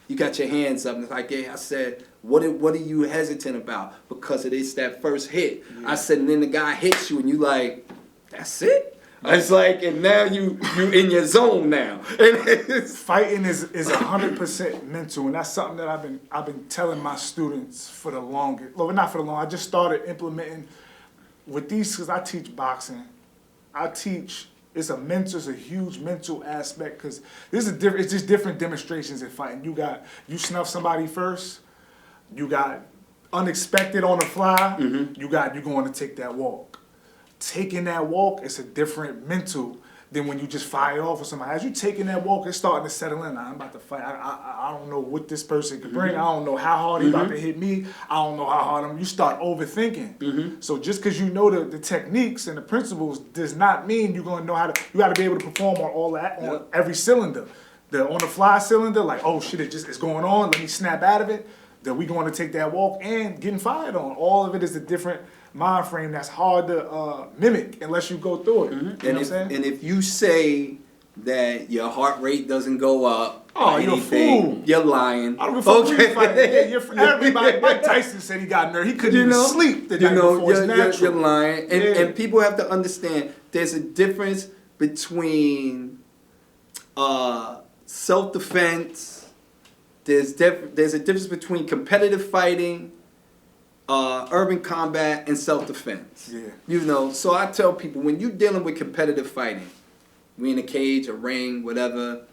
you got your hands up, and it's like, yeah, I said, what are you hesitant about? Because it is that first hit. I said, and then the guy hits you and you like, that's it? It's like, and now you in your zone now. Fighting is 100% mental, and that's something that I've been telling my students for the longest. Well, not for the longest. I just started implementing with these because I teach boxing. It's a huge mental aspect because it's just different demonstrations in fighting. You snuff somebody first. You got unexpected on the fly. You're going to take that walk. Taking that walk is a different mental than when you just fire off with somebody. As you taking that walk, it's starting to settle in. I'm about to fight. I don't know what this person could bring. I don't know how hard he about to hit me. I don't know how hard you start overthinking. So just because you know the techniques and the principles does not mean you're gonna know how to. You got to be able to perform on all that on every cylinder. The on the fly cylinder, like, oh shit, it's going on. Let me snap out of it. Then we going to take that walk and getting fired on. All of it is a different mind frame that's hard to mimic unless you go through it. You know what I'm saying? And if you say that your heart rate doesn't go up, oh, you're a fool. You're lying. I don't give a fuck who you fighting. Yeah, everybody. Mike Tyson said he got nerve. He couldn't even sleep the night before. It's natural. You're lying. And people have to understand there's a difference between self-defense. There's a difference between competitive fighting, urban combat, and self-defense. Yeah. You know, so I tell people, when you're dealing with competitive fighting, we in a cage, a ring, whatever,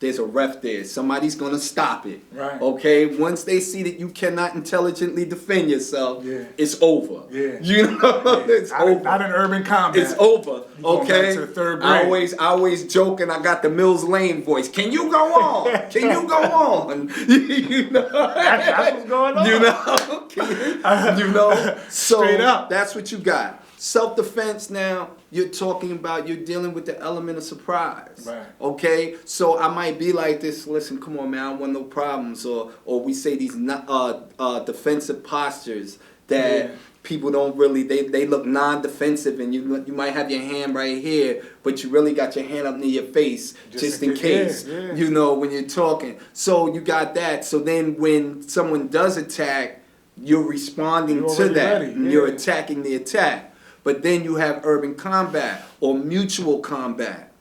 there's a ref there. Somebody's going to stop it. Right. Okay? Once they see that you cannot intelligently defend yourself, it's over. Yeah. You know? It's over. Not in urban combat. It's over. Okay? To the third grade. I always joke, and I got the Mills Lane voice. Can you go on? Can you go on? You know? That's what's going on. You know? You know? So straight up. That's what you got. Self-defense now, you're talking about, you're dealing with the element of surprise. Right. Okay? So I might be like this, listen, come on, man, I don't want no problems. Or we say these defensive postures that people don't really, they look non-defensive, and you might have your hand right here, but you really got your hand up near your face just in case, you know, when you're talking. So you got that. So then when someone does attack, you're responding to that. And you're attacking the attack. But then you have urban combat or mutual combat.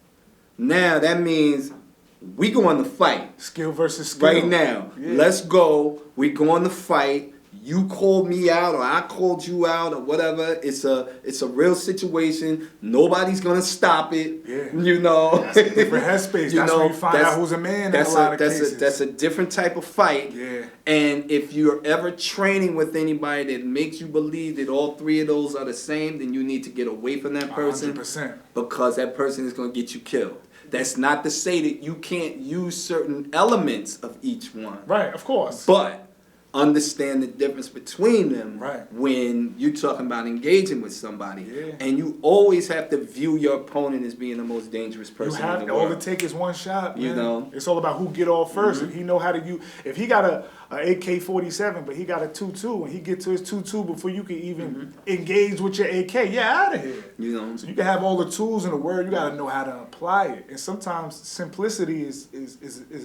Now that means we going to fight. Skill versus skill. Right now. Let's go. We going to fight. You called me out, or I called you out, or whatever. It's a real situation. Nobody's gonna stop it. Yeah. You know. That's a different headspace. That's where you find out who's a man in a lot of cases. That's a different type of fight. Yeah. And if you're ever training with anybody that makes you believe that all three of those are the same, then you need to get away from that person. 100%. Because that person is gonna get you killed. That's not to say that you can't use certain elements of each one. Right, of course. But understand the difference between them when you're talking about engaging with somebody. And you always have to view your opponent as being the most dangerous person in the world. All it takes is one shot, man. You know? It's all about who get off first. If he know how to use, if he got a AK-47, but he got a 2.2, and he get to his 2.2 before you can even engage with your AK, out of here. You know? So you can have all the tools in the world, you got to know how to apply it. And sometimes simplicity is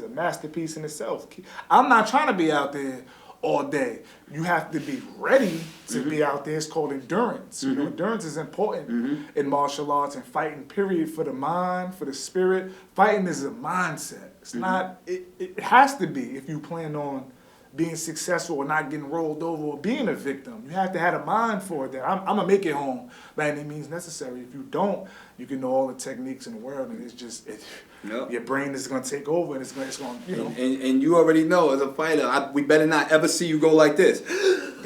a masterpiece in itself. I'm not trying to be out there all day. You have to be ready to be out there. It's called endurance. You know, endurance is important in martial arts and fighting, period, for the mind, for the spirit. Fighting is a mindset. It's not, it has to be if you plan on being successful or not getting rolled over or being a victim. You have to have a mind for it that I'm going to make it home by any means necessary. If you don't, you can know all the techniques in the world, and it's just, your brain is going to take over, and it's going to, you know. And you already know, as a fighter, we better not ever see you go like this.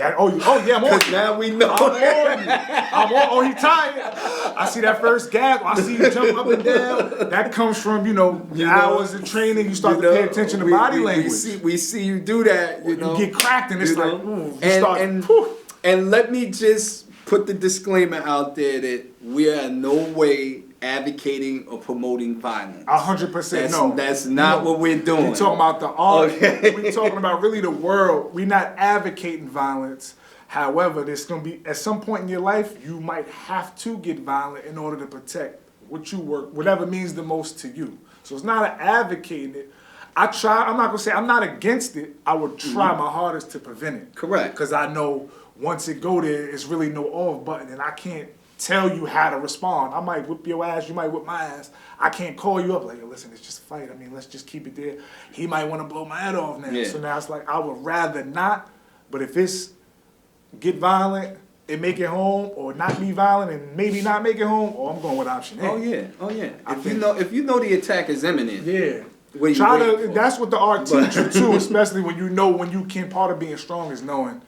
I'm on you. Now we know. I'm on. Oh, he tired. I see that first gap. I see you jump up and down. That comes from, hours of training. You start to pay attention to body language. We see you do that, you know. You get cracked, and it's like, ooh, and let me just put the disclaimer out there that we are in no way advocating or promoting violence. 100% no. That's not what we're doing. We're talking about the art. Okay. We're talking about really the world. We're not advocating violence. However, there's going to be, at some point in your life, you might have to get violent in order to protect what you work, whatever means the most to you. So it's not an advocating it. I'm not going to say I'm not against it. I would try my hardest to prevent it. Correct. Because I know once it go there, it's really no off button, and I can't tell you how to respond. I might whip your ass, you might whip my ass. I can't call you up like, yo, listen, it's just a fight. I mean, let's just keep it there. He might want to blow my head off now. So now it's like, I would rather not, but if it's get violent and make it home, or not be violent and maybe not make it home, or I'm going with option A. Oh yeah. If you know the attack is imminent. That's what the art teaches you too, especially when you can, part of being strong is knowing,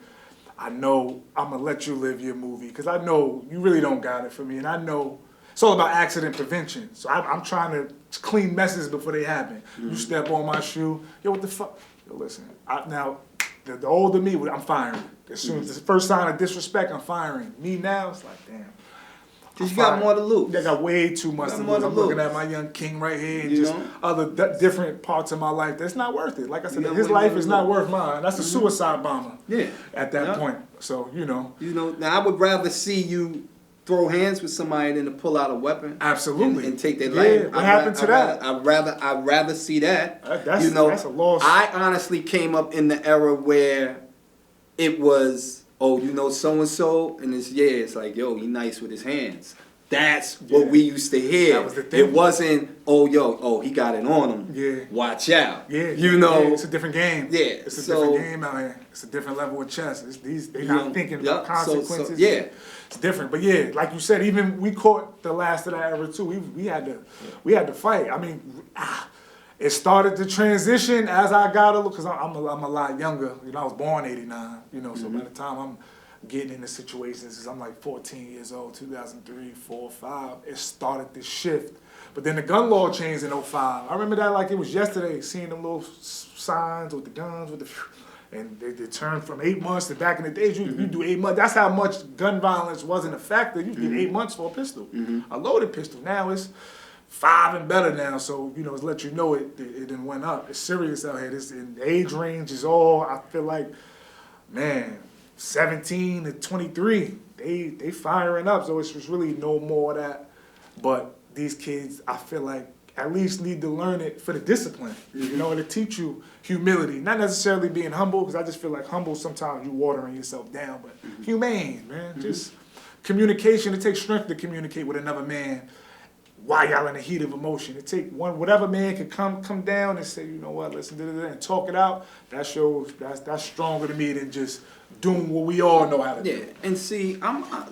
I know I'm going to let you live your movie, because I know you really don't got it for me, and I know, it's all about accident prevention. So I'm trying to clean messes before they happen. You step on my shoe, yo, what the fuck? Yo, listen, now the older me, I'm firing. As soon as the first sign of disrespect, I'm firing. Me now, it's like, damn. Because you got more to lose. I got way too much to lose. I'm looking at my young king right here and just other different parts of my life. That's not worth it. Like I said, his life is not worth mine. That's a suicide bomber. Yeah. At that point. So, now I would rather see you throw hands with somebody than to pull out a weapon. Absolutely. And take their life. What happened to that? I'd rather see that. That's a loss. I honestly came up in the era where it was, so-and-so, and it's like, yo, he nice with his hands. That's what we used to hear. That was the thing. It wasn't, he got it on him. Yeah. Watch out. Yeah. It's a different game. Yeah. It's a different game out here. It's a different level of chess. They're not thinking about consequences. It's different. But yeah, like you said, even we caught the last of that era too. We had to fight. I mean, it started to transition as I got a little, because I'm a lot younger. I was born '89. So by the time I'm getting into situations, because I'm like 14 years old, 2003, 4, 5, it started to shift. But then the gun law changed in 05. I remember that like it was yesterday, seeing them little signs with the guns, and they turned from 8 months to back in the days, you do 8 months. That's how much gun violence wasn't a factor. You get 8 months for a pistol, a loaded pistol. Now it's 5 and better now, so it's let you know it didn't went up. It's serious out here. And the age range is all, I feel like, man, 17 to 23, they firing up. So it's just really no more of that. But these kids, I feel like, at least need to learn it for the discipline, to teach you humility. Not necessarily being humble, because I just feel like humble, sometimes you watering yourself down, but humane, man. Just communication. It takes strength to communicate with another man while y'all in the heat of emotion. It take whatever man can come down and say, you know what, listen, and talk it out. That shows that's stronger to me than just doing what we all know how to do. Yeah, and see,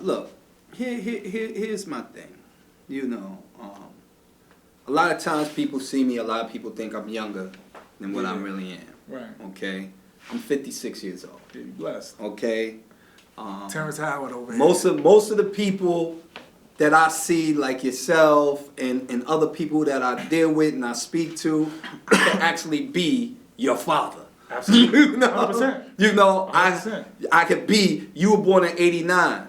look, here's my thing. A lot of times people see me, a lot of people think I'm younger than what I really am. Right. Okay? I'm 56 years old. Yeah, you blessed. Okay? Terrence Howard over here. Most of the people that I see, like yourself and other people that I deal with and I speak to, I can actually be your father. Absolutely. 100%. 100%. I could be, you were born in 89.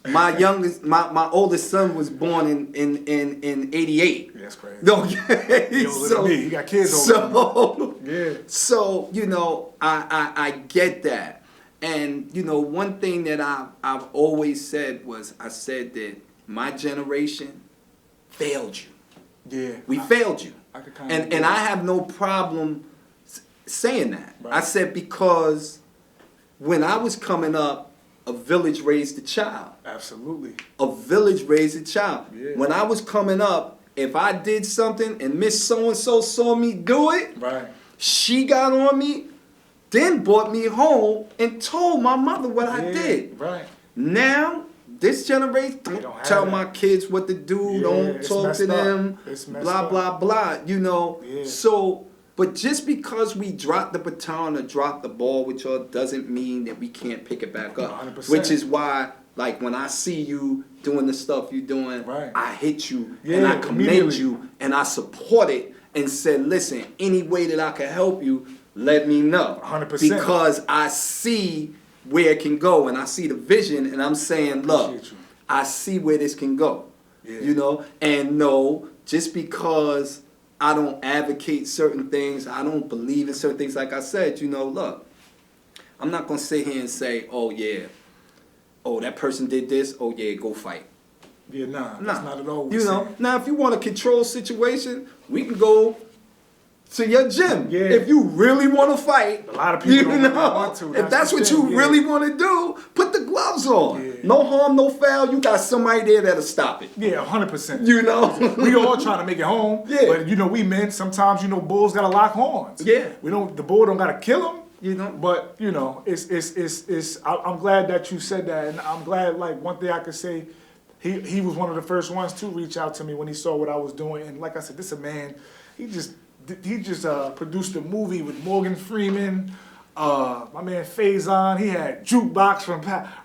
My oldest son was born in 88. Yeah, that's crazy. Okay. So me. You got kids over me. Yeah. So, I get that. And, one thing that I've always said was, I said that my generation failed you. Yeah. We failed you. And I have no problem saying that. Right. I said because when I was coming up, a village raised a child. Absolutely. A village raised a child. Yeah. When I was coming up, if I did something and Miss So-and-so saw me do it, right, she got on me, then brought me home and told my mother what I did. Right. Now, this generation, don't tell my kids what to do, don't talk to them, blah, blah, blah, Yeah. So, but just because we drop the baton or drop the ball with y'all doesn't mean that we can't pick it back up. 100%. Which is why, like, when I see you doing the stuff you're doing, right, I hit you and I commend you and I support it and said, listen, any way that I can help you, let me know. 100%. Because I see where it can go and I see the vision and I'm saying, look, I see where this can go. Yeah. And no, just because I don't advocate certain things, I don't believe in certain things, like I said, look, I'm not going to sit here and say, oh yeah, that person did this, oh yeah, go fight. Yeah, that's not at all. Now if you want to control situation, we can go to your gym. Yeah. If you really want to fight, a lot of people don't want to. If that's what you really want to do, put the gloves on. Yeah. No harm, no foul. You got somebody there that'll stop it. Yeah, 100%. We all trying to make it home. Yeah. But we men sometimes bulls gotta lock horns. Yeah. The bull don't gotta kill him. But it's I'm glad that you said that, and I'm glad, like, one thing I could say, he was one of the first ones to reach out to me when he saw what I was doing, and like I said, this is a man, he just produced a movie with Morgan Freeman, My man Faison, he had jukebox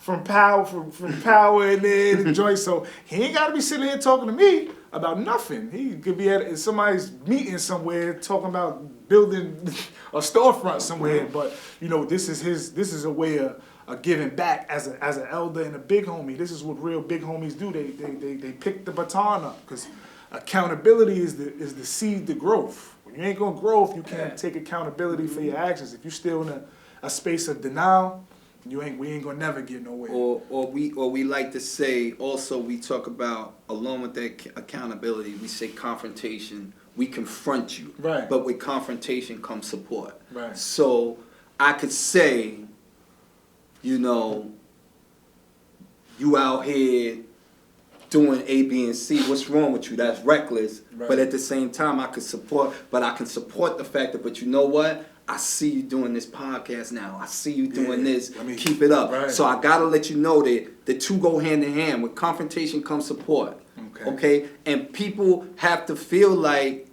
from Power and then the joint. So he ain't gotta be sitting here talking to me about nothing. He could be at somebody's meeting somewhere talking about building a storefront somewhere. But you know, this is a way of giving back as an elder and a big homie. This is what real big homies do. They pick the baton up because accountability is the seed to growth. When you ain't gonna grow if you can't take accountability for your actions. If you're still in a space of denial, we ain't gonna never get nowhere. Or we like to say also, we talk about along with that accountability, we say confrontation. We confront you, right? But with confrontation comes support, right? So I could say, you know, you out here doing A, B, and C. What's wrong with you? That's reckless. Right. But at the same time, I can support the fact that, but you know what? I see you doing this podcast now. I see you doing this. Keep it up. Right. So I gotta let you know that the two go hand in hand. With confrontation comes support. Okay? And people have to feel like,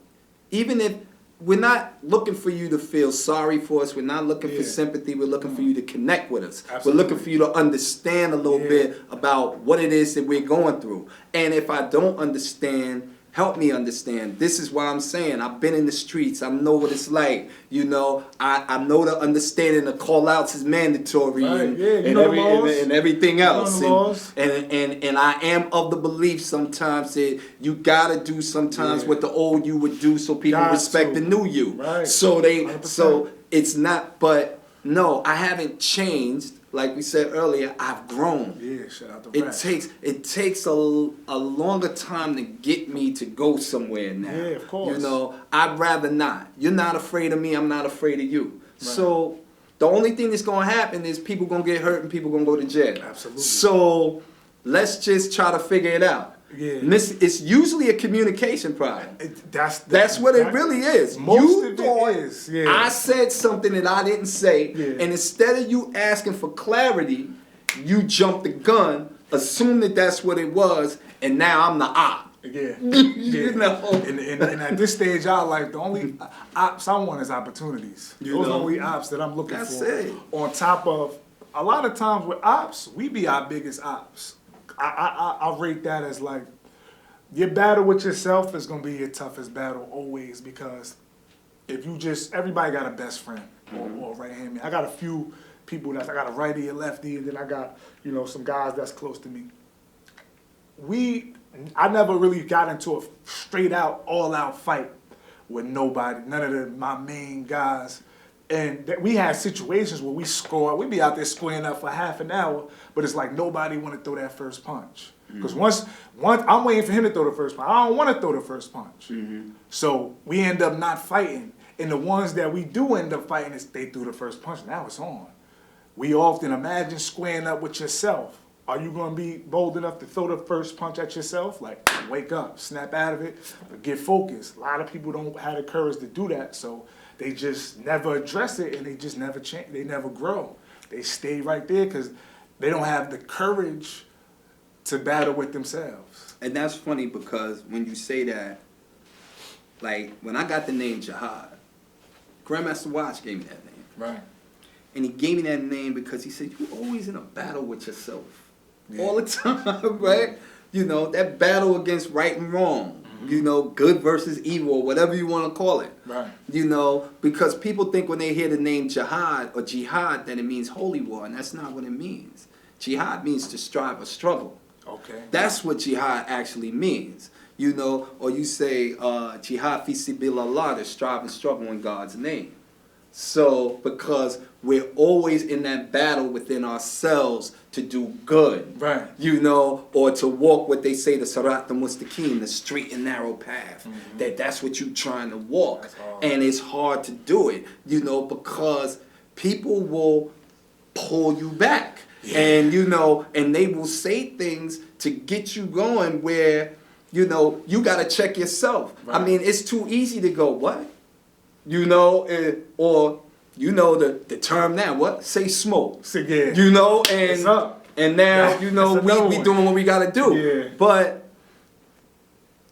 even if we're not looking for you to feel sorry for us, we're not looking for sympathy, we're looking for you to connect with us. Absolutely. We're looking for you to understand a little bit about what it is that we're going through. And if I don't understand, help me understand. This is why I'm saying I've been in the streets. I know what it's like. You know, I know the understanding the call outs is mandatory and everything else. And I am of the belief sometimes that you gotta do sometimes what the old you would do so people respect the new you. Right. So 100%. It's not, but no, I haven't changed. Like we said earlier, I've grown. Yeah, shout out to It takes a longer time to get me to go somewhere now. Yeah, of course. You know, I'd rather not. You're not afraid of me, I'm not afraid of you. Right. So the only thing that's gonna happen is people gonna get hurt and people gonna go to jail. Absolutely. So let's just try to figure it out. Yeah. It's usually a communication problem. That's what it really is. You thought I said something that I didn't say, and instead of you asking for clarity, you jumped the gun, assumed that that's what it was, and now I'm the op. Yeah. You know? And at this stage of our life, the only ops I want is opportunities. Those are the only ops that I'm looking for. That's it. On top of, a lot of times with ops, we be our biggest ops. I rate that as like, your battle with yourself is going to be your toughest battle always, because if you everybody got a best friend or right hand man. I got a few people I got a righty and lefty, and then I got, you know, some guys that's close to me. I never really got into a straight out, all out fight with nobody, none of my main guys. And we had situations where we be out there squaring up for half an hour, but it's like nobody want to throw that first punch. Because once I'm waiting for him to throw the first punch, I don't want to throw the first punch. So we end up not fighting. And the ones that we do end up fighting, they threw the first punch. Now it's on. We often imagine squaring up with yourself. Are you going to be bold enough to throw the first punch at yourself? Like, wake up, snap out of it, get focused. A lot of people don't have the courage to do that, so they just never address it, and they just never change. They never grow. They stay right there because they don't have the courage to battle with themselves. And that's funny because when you say that, like when I got the name Jihaad, Grandmaster Watch gave me that name. Right. And he gave me that name because he said, you're always in a battle with yourself. All the time, right? You know, that battle against right and wrong. You know, good versus evil, or whatever you want to call it. Right. You know, because people think when they hear the name Jihaad or Jihad that it means holy war, and that's not what it means. Jihad means to strive or struggle. Okay. That's what jihad actually means. You know, or you say jihad fi sabilillah, to strive and struggle in God's name. So, because we're always in that battle within ourselves to do good, right? You know, or to walk what they say, the Sirat al-Mustaqim, the straight and narrow path. That's what you're trying to walk, and it's hard to do it, you know, because people will pull you back, and you know, and they will say things to get you going where, you know, you got to check yourself. Right. I mean, it's too easy to go, what? You know, or you know the term now, what? Say smoke. Yeah. You know, and now, you know, we doing what we gotta do. Yeah. But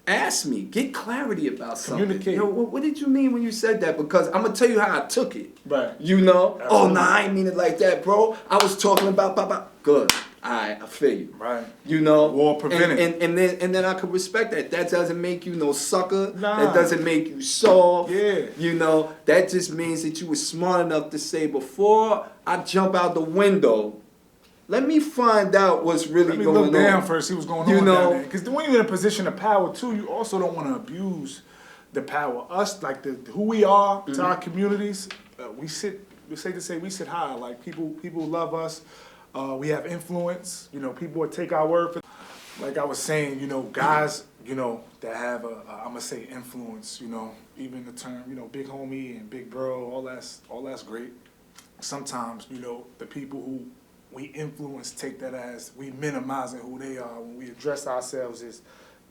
ask me, get clarity about something. Communicate. Yo, what did you mean when you said that? Because I'm gonna tell you how I took it. Right. You know? Absolutely. Oh, nah, I ain't mean it like that, bro. I was talking about blah. Good. I feel you. Right. You know? War prevented. And then I could respect that. That doesn't make you no sucker. Nah. That doesn't make you soft. Yeah. You know? That just means that you were smart enough to say, before I jump out the window, let me find out what's really going on. Let me look down first, see what's going on know? down there. Because when you're in a position of power, too, you also don't want to abuse the power. Us, like who we are to our communities, we sit high. Like people love us. We have influence. You know, people would take our word for. Like I was saying, you know, guys, you know, that have I'm gonna say influence. You know, even the term, you know, big homie and big bro, all that's great. Sometimes, you know, the people who we influence take that as we minimizing who they are when we address ourselves as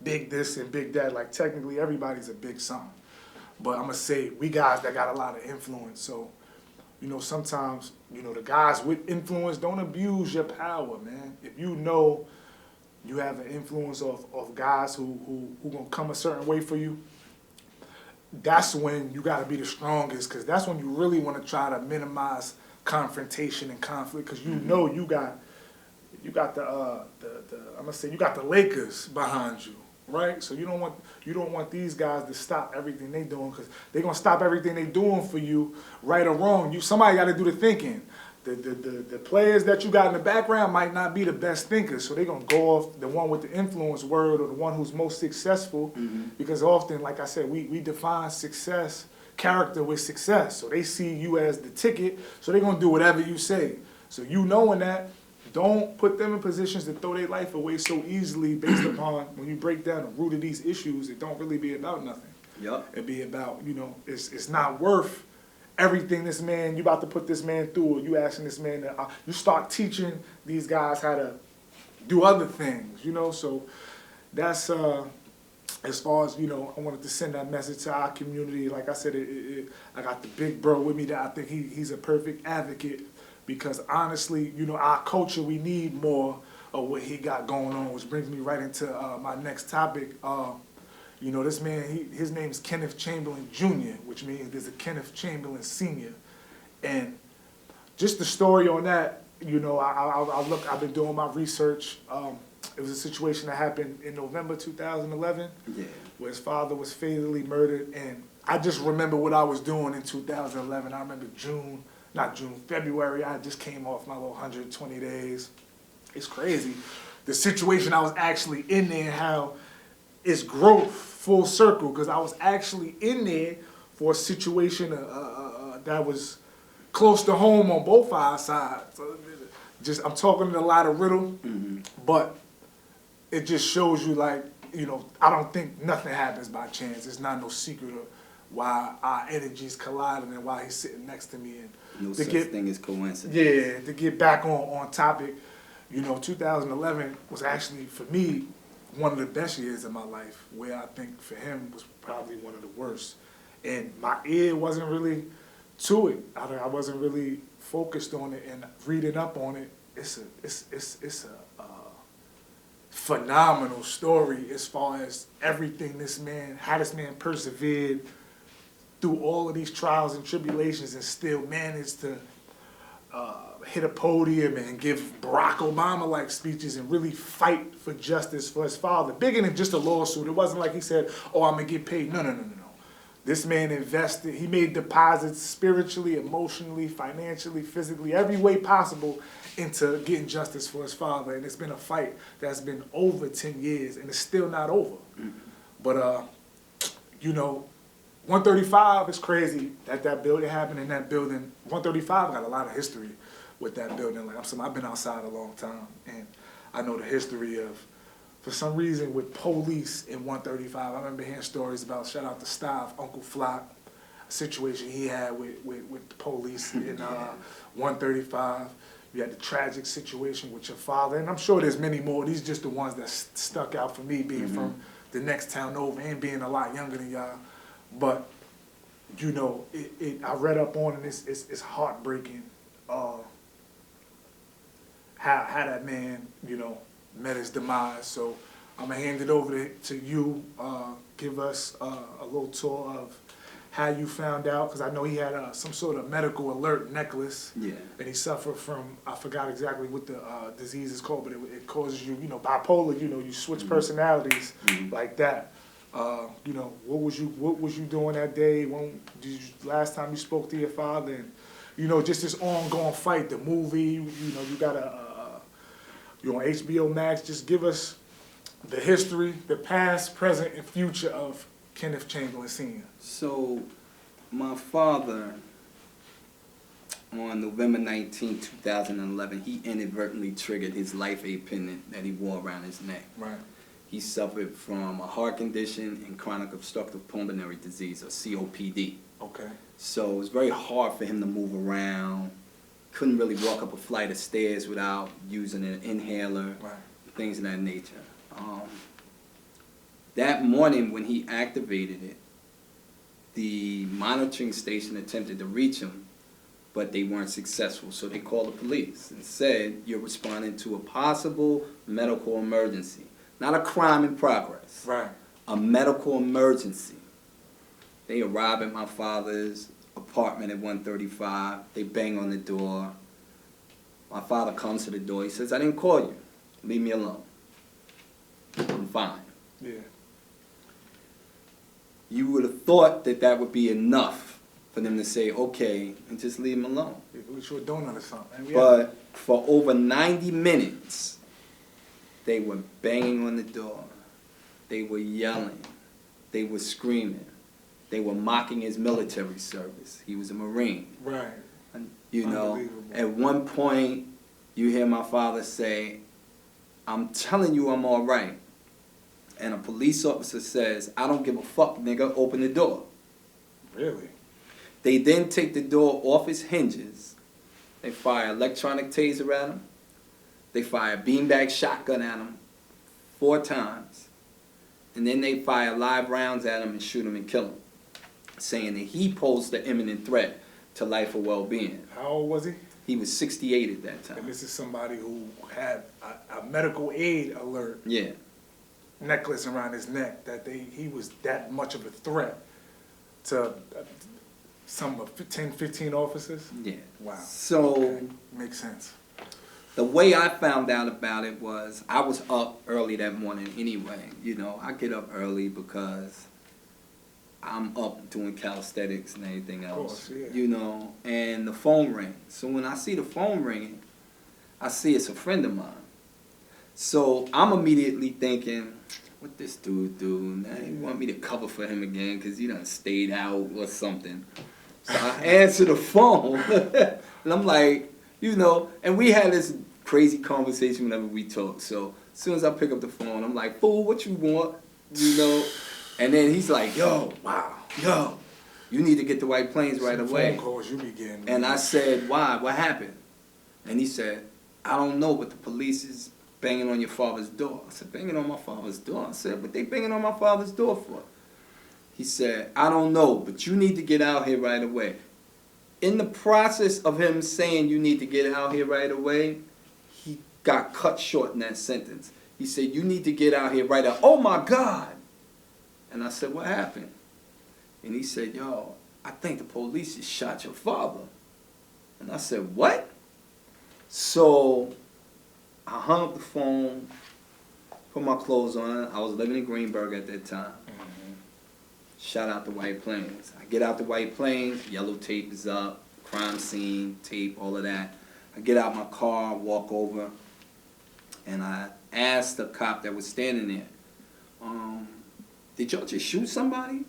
big this and big that. Like technically everybody's a big something. But I'm gonna say we guys that got a lot of influence. So, you know, sometimes, you know, the guys with influence, don't abuse your power, man. If you know you have an influence of guys who gonna come a certain way for you, that's when you gotta be the strongest, because that's when you really wanna try to minimize confrontation and conflict, because you know you got the I'm gonna say you got the Lakers behind you, right? So you don't want these guys to stop everything they doing, because they're gonna stop everything they doing for you, right or wrong. Somebody got to do the thinking. The players that you got in the background might not be the best thinkers, so they're gonna go off the one with the influence word or the one who's most successful, because often, like I said, we define character with success. So they see you as the ticket, so they're gonna do whatever you say. So you knowing that, don't put them in positions to throw their life away so easily based upon when you break down the root of these issues, it don't really be about nothing. Yep. It be about, you know, it's not worth everything this man, you about to put this man through, or you asking this man to, you start teaching these guys how to do other things, you know. So that's as far as, you know, I wanted to send that message to our community. Like I said, I got the big bro with me that I think he's a perfect advocate, because honestly, you know, our culture, we need more of what he got going on, which brings me right into my next topic. You know, this man, his name is Kenneth Chamberlain Jr., which means there's a Kenneth Chamberlain Sr. And just the story on that, you know, I've been doing my research. It was a situation that happened in November 2011, where his father was fatally murdered. And I just remember what I was doing in 2011. I remember February, I just came off my little 120 days. It's crazy. The situation I was actually in there, how it's growth full circle, because I was actually in there for a situation that was close to home on both our sides. I'm talking a lot of riddle, but it just shows you, like, you know, I don't think nothing happens by chance. It's not no secret of why our energies colliding and why he's sitting next to me. And no such thing as coincidence. Yeah, to get back on topic, you know, 2011 was actually, for me, one of the best years of my life, where I think for him was probably one of the worst. And my ear wasn't really to it. I wasn't really focused on it and reading up on it. It's a phenomenal story as far as everything how this man persevered through all of these trials and tribulations and still managed to hit a podium and give Barack Obama-like speeches and really fight for justice for his father. Bigger than just a lawsuit. It wasn't like he said, oh, I'm going to get paid. No. This man invested. He made deposits spiritually, emotionally, financially, physically, every way possible into getting justice for his father. And it's been a fight that's been over 10 years, and it's still not over. But, you know, 135 is crazy that building happened in that building. 135 got a lot of history with that building. Like I've been outside a long time, and I know the history of, for some reason, with police in 135. I remember hearing stories about, shout out to Stav, Uncle Flock, a situation he had with the police in 135. You had the tragic situation with your father, and I'm sure there's many more. These are just the ones that stuck out for me, being from the next town over and being a lot younger than y'all. But, you know, I read up on it, it's heartbreaking how that man, you know, met his demise. So I'm going to hand it over to you. Give us a little tour of how you found out, because I know he had some sort of medical alert necklace. Yeah. And he suffered from, I forgot exactly what the disease is called, but it causes you, bipolar, you switch personalities like that. What was you doing that day? Last time you spoke to your father, and just this ongoing fight, the movie. You got you're on HBO Max. Just give us the history, the past, present, and future of Kenneth Chamberlain Sr. So, my father, on November 19, 2011, he inadvertently triggered his Life Aid pendant that he wore around his neck. Right. He suffered from a heart condition and chronic obstructive pulmonary disease, or COPD. Okay. So it was very hard for him to move around. Couldn't really walk up a flight of stairs without using an inhaler, Right. things of that nature. That morning when he activated it, the monitoring station attempted to reach him, but they weren't successful. So they called the police and said, you're responding to a possible medical emergency. Not a crime in progress. Right. A medical emergency. They arrive at my father's apartment at 135. They bang on the door. My father comes to the door. He says, I didn't call you. Leave me alone. I'm fine. Yeah. You would have thought that would be enough for them to say, okay, and just leave him alone. We sure don't understand. But for over 90 minutes, they were banging on the door. They were yelling. They were screaming. They were mocking his military service. He was a Marine. Right. And, at one point, you hear my father say, I'm telling you I'm all right. And a police officer says, I don't give a fuck, nigga, open the door. Really? They then take the door off its hinges. They fire electronic taser at him. They fire beanbag shotgun at him 4 times. And then they fire live rounds at him and shoot him and kill him, saying that he posed an imminent threat to life or well-being. How old was he? He was 68 at that time. And this is somebody who had a medical aid alert Yeah. necklace around his neck, that he was that much of a threat to some of 10, 15 officers? Yeah. Wow. So, okay. Makes sense. The way I found out about it was, I was up early that morning anyway. I get up early because I'm up doing calisthenics and anything else. Of course, yeah. And the phone rings. So when I see the phone ringing, I see it's a friend of mine. So I'm immediately thinking, what this dude do? Now he want me to cover for him again because he done stayed out or something. So I answer the phone, and I'm like, and we had this crazy conversation whenever we talk. So as soon as I pick up the phone, I'm like, fool, what you want? And then he's like, yo, you need to get to White Plains right away. Phone calls you be getting. And I said, why? What happened? And he said, I don't know, but the police is banging on your father's door. I said, banging on my father's door? I said, what they banging on my father's door for? He said, I don't know, but you need to get out here right away. In the process of him saying you need to get out here right away, he got cut short in that sentence. He said, you need to get out here right now. Oh my God. And I said, what happened? And he said, yo, I think the police just shot your father. And I said, what? So I hung up the phone, put my clothes on. I was living in Greenberg at that time. Shot out to White Plains. I get out to White Plains, yellow tape is up, crime scene, tape, all of that. I get out my car, walk over, and I asked the cop that was standing there, did y'all just shoot somebody?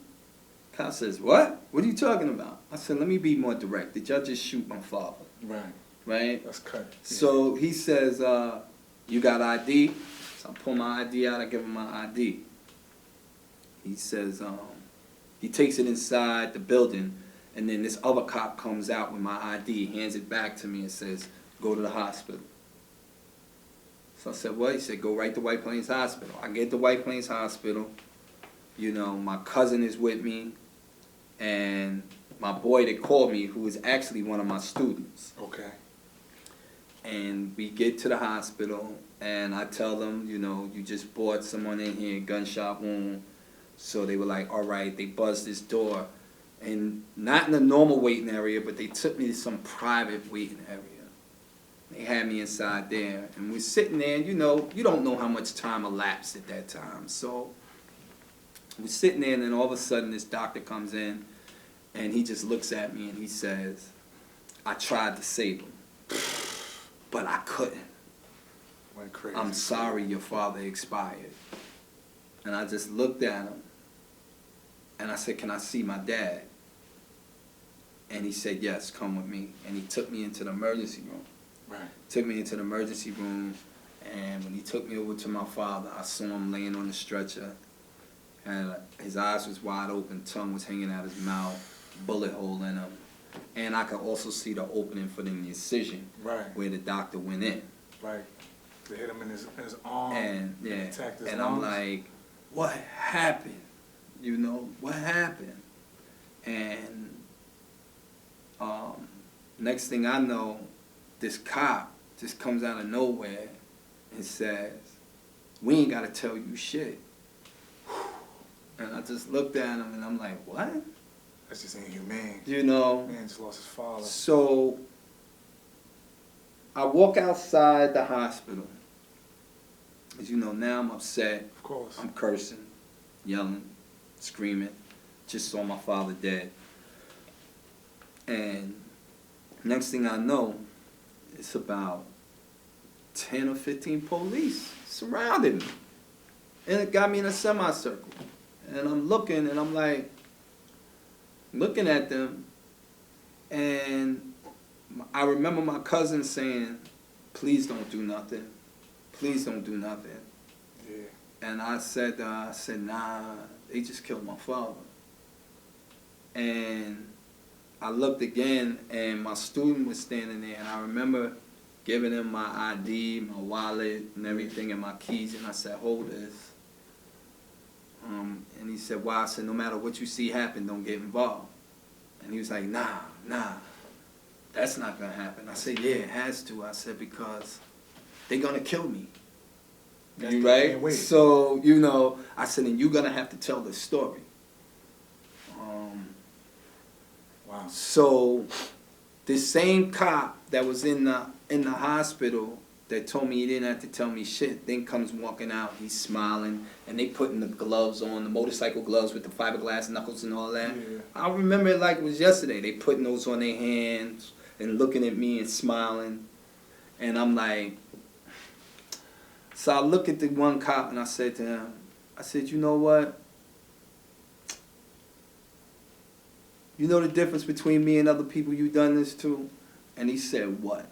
Cop says, what? What are you talking about? I said, let me be more direct. Did y'all just shoot my father? Right. Right? That's cut. Yeah. So he says, you got ID? So I pull my ID out, I give him my ID. He says, he takes it inside the building, and then this other cop comes out with my ID, hands it back to me and says, go to the hospital. So I said, what? He said, go right to White Plains Hospital. I get to White Plains Hospital. My cousin is with me, and my boy that called me, who is actually one of my students. Okay. And we get to the hospital, and I tell them, you just brought someone in here, gunshot wound. So they were like, all right, they buzzed this door. And not in the normal waiting area, but they took me to some private waiting area. They had me inside there, and we're sitting there, and you don't know how much time elapsed at that time. So we're sitting there, and then all of a sudden this doctor comes in, and he just looks at me, and he says, I tried to save him, but I couldn't. Went crazy. I'm sorry your father expired. And I just looked at him, and I said, can I see my dad? And he said, yes, come with me. And he took me into the emergency room. Right. Took me into the emergency room, and when he took me over to my father, I saw him laying on the stretcher, and his eyes was wide open, tongue was hanging out his mouth, bullet hole in him, and I could also see the opening for the incision, Right. where the doctor went in. Right. They hit him in his arm. And yeah, attacked his and lungs. I'm like, what happened? What happened? And next thing I know, this cop just comes out of nowhere and says, we ain't got to tell you shit. And I just looked at him, and I'm like, what? That's just inhumane. Man just lost his father. So I walk outside the hospital. As you know, now I'm upset. Of course. I'm cursing, yelling, screaming. Just saw my father dead. And next thing I know, it's about 10 or 15 police surrounded me. And it got me in a semicircle. And I'm looking, and I'm like, looking at them. And I remember my cousin saying, please don't do nothing. Please don't do nothing. Yeah. And I said, nah, they just killed my father. And I looked again, and my student was standing there, and I remember giving him my ID, my wallet, and everything, and my keys, and I said, hold this. And he said, why? I said, no matter what you see happen, don't get involved. And he was like, nah, that's not going to happen. I said, yeah, it has to. I said, because they're going to kill me. You right? Can't wait. So, I said, and you're going to have to tell this story. Wow. So, this same cop that was in the hospital that told me he didn't have to tell me shit, then comes walking out, he's smiling, and they putting the gloves on, the motorcycle gloves with the fiberglass knuckles and all that. Yeah. I remember it like it was yesterday. They putting those on their hands and looking at me and smiling. And I'm like, so I look at the one cop and I said to him, I said, you know what? You know the difference between me and other people you done this to? And he said, what?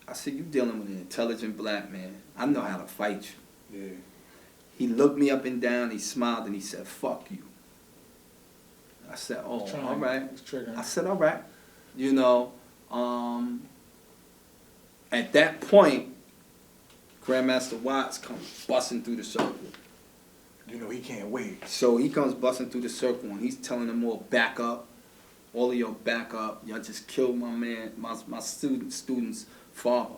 I said, you dealing with an intelligent black man. I know how to fight you. Yeah. He looked me up and down, he smiled, and he said, fuck you. I said, oh, all right. I said, all right. At that point, Grandmaster Watts comes busting through the circle. He can't wait. So he comes busting through the circle, and he's telling them all, back up. All of y'all back up. Y'all just killed my man, my student's father.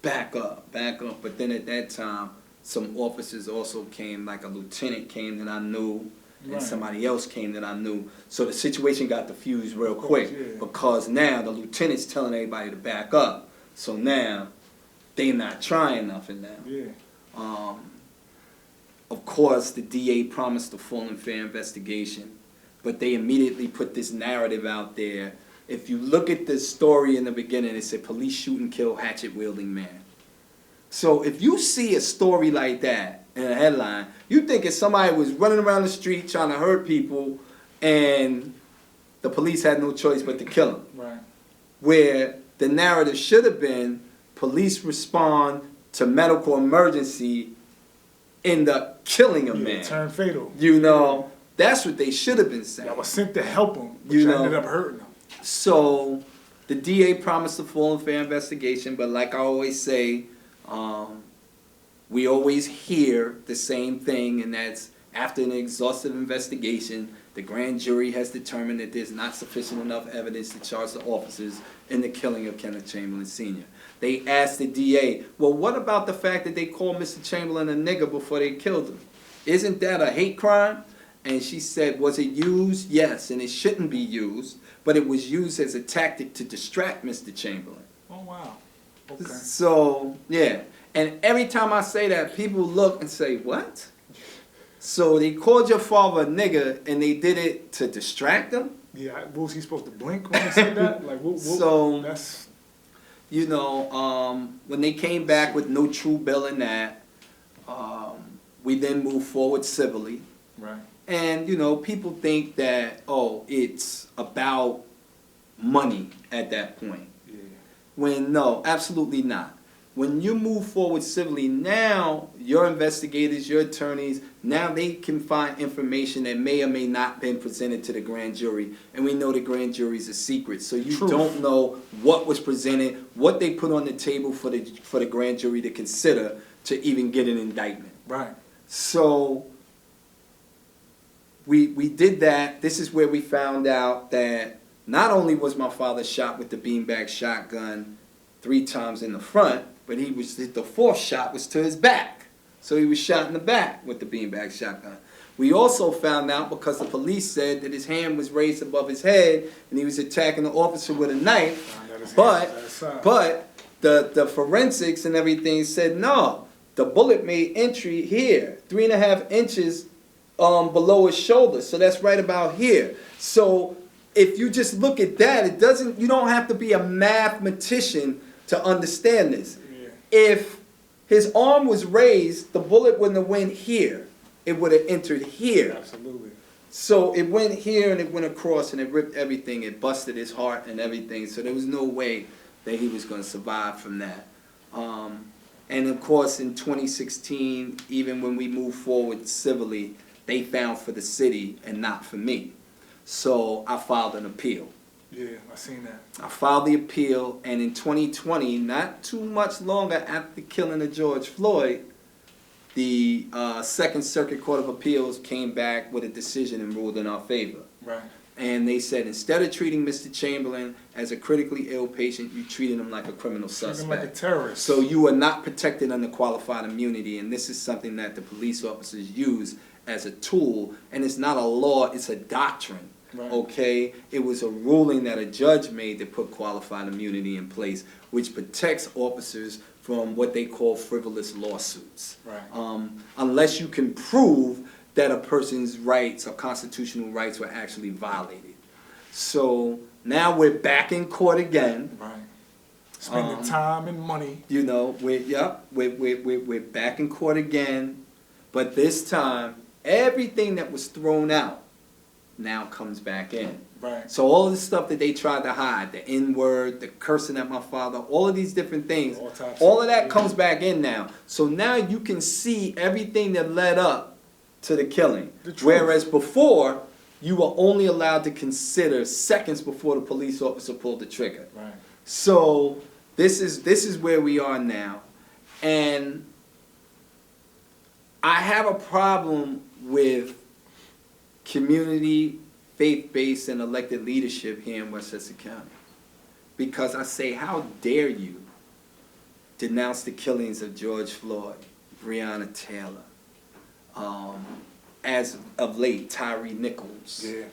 Back up, back up. But then at that time, some officers also came, like a lieutenant came that I knew, and somebody else came that I knew. So the situation got diffused real quick, because now the lieutenant's telling everybody to back up. So now they're not trying nothing now. Yeah. Of course, the DA promised a full and fair investigation, but they immediately put this narrative out there. If you look at the story in the beginning, it said police shoot and kill hatchet-wielding man. So if you see a story like that in a headline, you think if somebody was running around the street trying to hurt people and the police had no choice but to kill him. Right. Where the narrative should have been police respond to medical emergency in the killing of man. Turn fatal. That's what they should have been saying. I was sent to help him, but you ended up hurting him. So the DA promised a full and fair investigation, but like I always say, we always hear the same thing, and that's after an exhaustive investigation, The grand jury has determined that there's not sufficient enough evidence to charge the officers in the killing of Kenneth Chamberlain Sr. They asked the DA, well, what about the fact that they called Mr. Chamberlain a nigger before they killed him? Isn't that a hate crime? And she said, was it used? Yes, and it shouldn't be used, but it was used as a tactic to distract Mr. Chamberlain. Oh, wow. Okay. So, yeah. And every time I say that, people look and say, what? So they called your father a nigger and they did it to distract him? Yeah, what was he supposed to blink when he said that? Like, so, that's... You know, when they came back with no true bill in that, we then moved forward civilly. Right. And, you know, people think that, oh, it's about money at that point. Yeah. When, no, absolutely not. When you move forward civilly, now your investigators, your attorneys, now they can find information that may or may not have been presented to the grand jury. And we know the grand jury is a secret. So you don't know what was presented, what they put on the table for the grand jury to consider to even get an indictment. Right. So we did that. This is where we found out that not only was my father shot with the beanbag shotgun 3 times in the front, but the 4th shot was to his back. So he was shot in the back with the beanbag shotgun. We also found out because the police said that his hand was raised above his head and he was attacking the officer with a knife. But the forensics and everything said no. The bullet made entry here, 3.5 inches below his shoulder. So that's right about here. So if you just look at that, you don't have to be a mathematician to understand this. Yeah. If his arm was raised, the bullet wouldn't have went here. It would have entered here. Absolutely. So it went here and it went across and it ripped everything. It busted his heart and everything. So there was no way that he was going to survive from that. And of course, in 2016, even when we moved forward civilly, they found for the city and not for me. So I filed an appeal. Yeah, I seen that. I filed the appeal, and in 2020, not too much longer after the killing of George Floyd, the Second Circuit Court of Appeals came back with a decision and ruled in our favor. Right. And they said instead of treating Mr. Chamberlain as a critically ill patient, you treated him like a criminal suspect. Treated him like a terrorist. So you are not protected under qualified immunity, and this is something that the police officers use as a tool, and it's not a law, it's a doctrine. Right. Okay? It was a ruling that a judge made to put qualified immunity in place, which protects officers from what they call frivolous lawsuits. Right. Unless you can prove that a person's rights or constitutional rights were actually violated. So now we're back in court again. Right. Spending time and money. You know, we're back in court again, but this time everything that was thrown out now comes back in. Right. So all of the stuff that they tried to hide, the N-word, the cursing at my father, all of these different things, all of that comes back in now. So now you can see everything that led up to the killing. Whereas before, you were only allowed to consider seconds before the police officer pulled the trigger. Right. So this is where we are now. And I have a problem with community, faith-based, and elected leadership here in Westchester County. Because I say, how dare you denounce the killings of George Floyd, Breonna Taylor, as of late, Tyree Nichols. Yeah,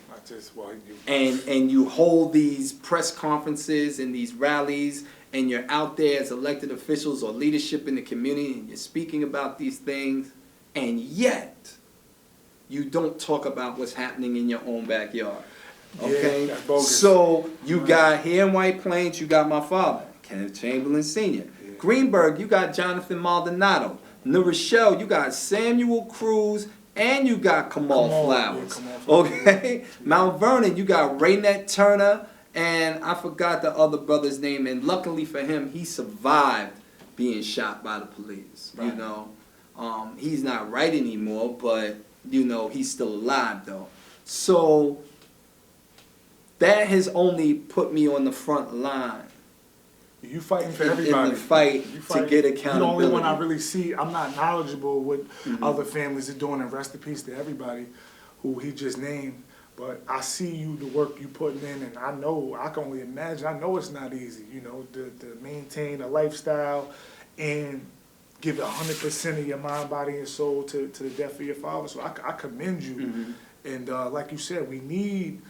and you hold these press conferences and these rallies, and you're out there as elected officials or leadership in the community, and you're speaking about these things, and yet you don't talk about what's happening in your own backyard. Okay? Yeah, that's bogus. So you got here in White Plains, you got my father, Kenneth Chamberlain Sr. Yeah. Greenberg, you got Jonathan Maldonado. New Rochelle, you got Samuel Cruz, and you got Kamal Flowers. Yeah, okay? Mount Vernon, you got Raynette Turner, and I forgot the other brother's name, and luckily for him, he survived being shot by the police. Right. You know, he's not right anymore, but you know, he's still alive though. So that has only put me on the front line. You fighting for everybody. In the fight to get accountability. You're the only one I really see. I'm not knowledgeable what other families are doing, and rest in peace to everybody who he just named. But I see you, the work you putting in, and I can only imagine. I know it's not easy, you know, to maintain a lifestyle and give 100% of your mind, body, and soul to the death of your father. So I commend you. Mm-hmm. And like you said, we need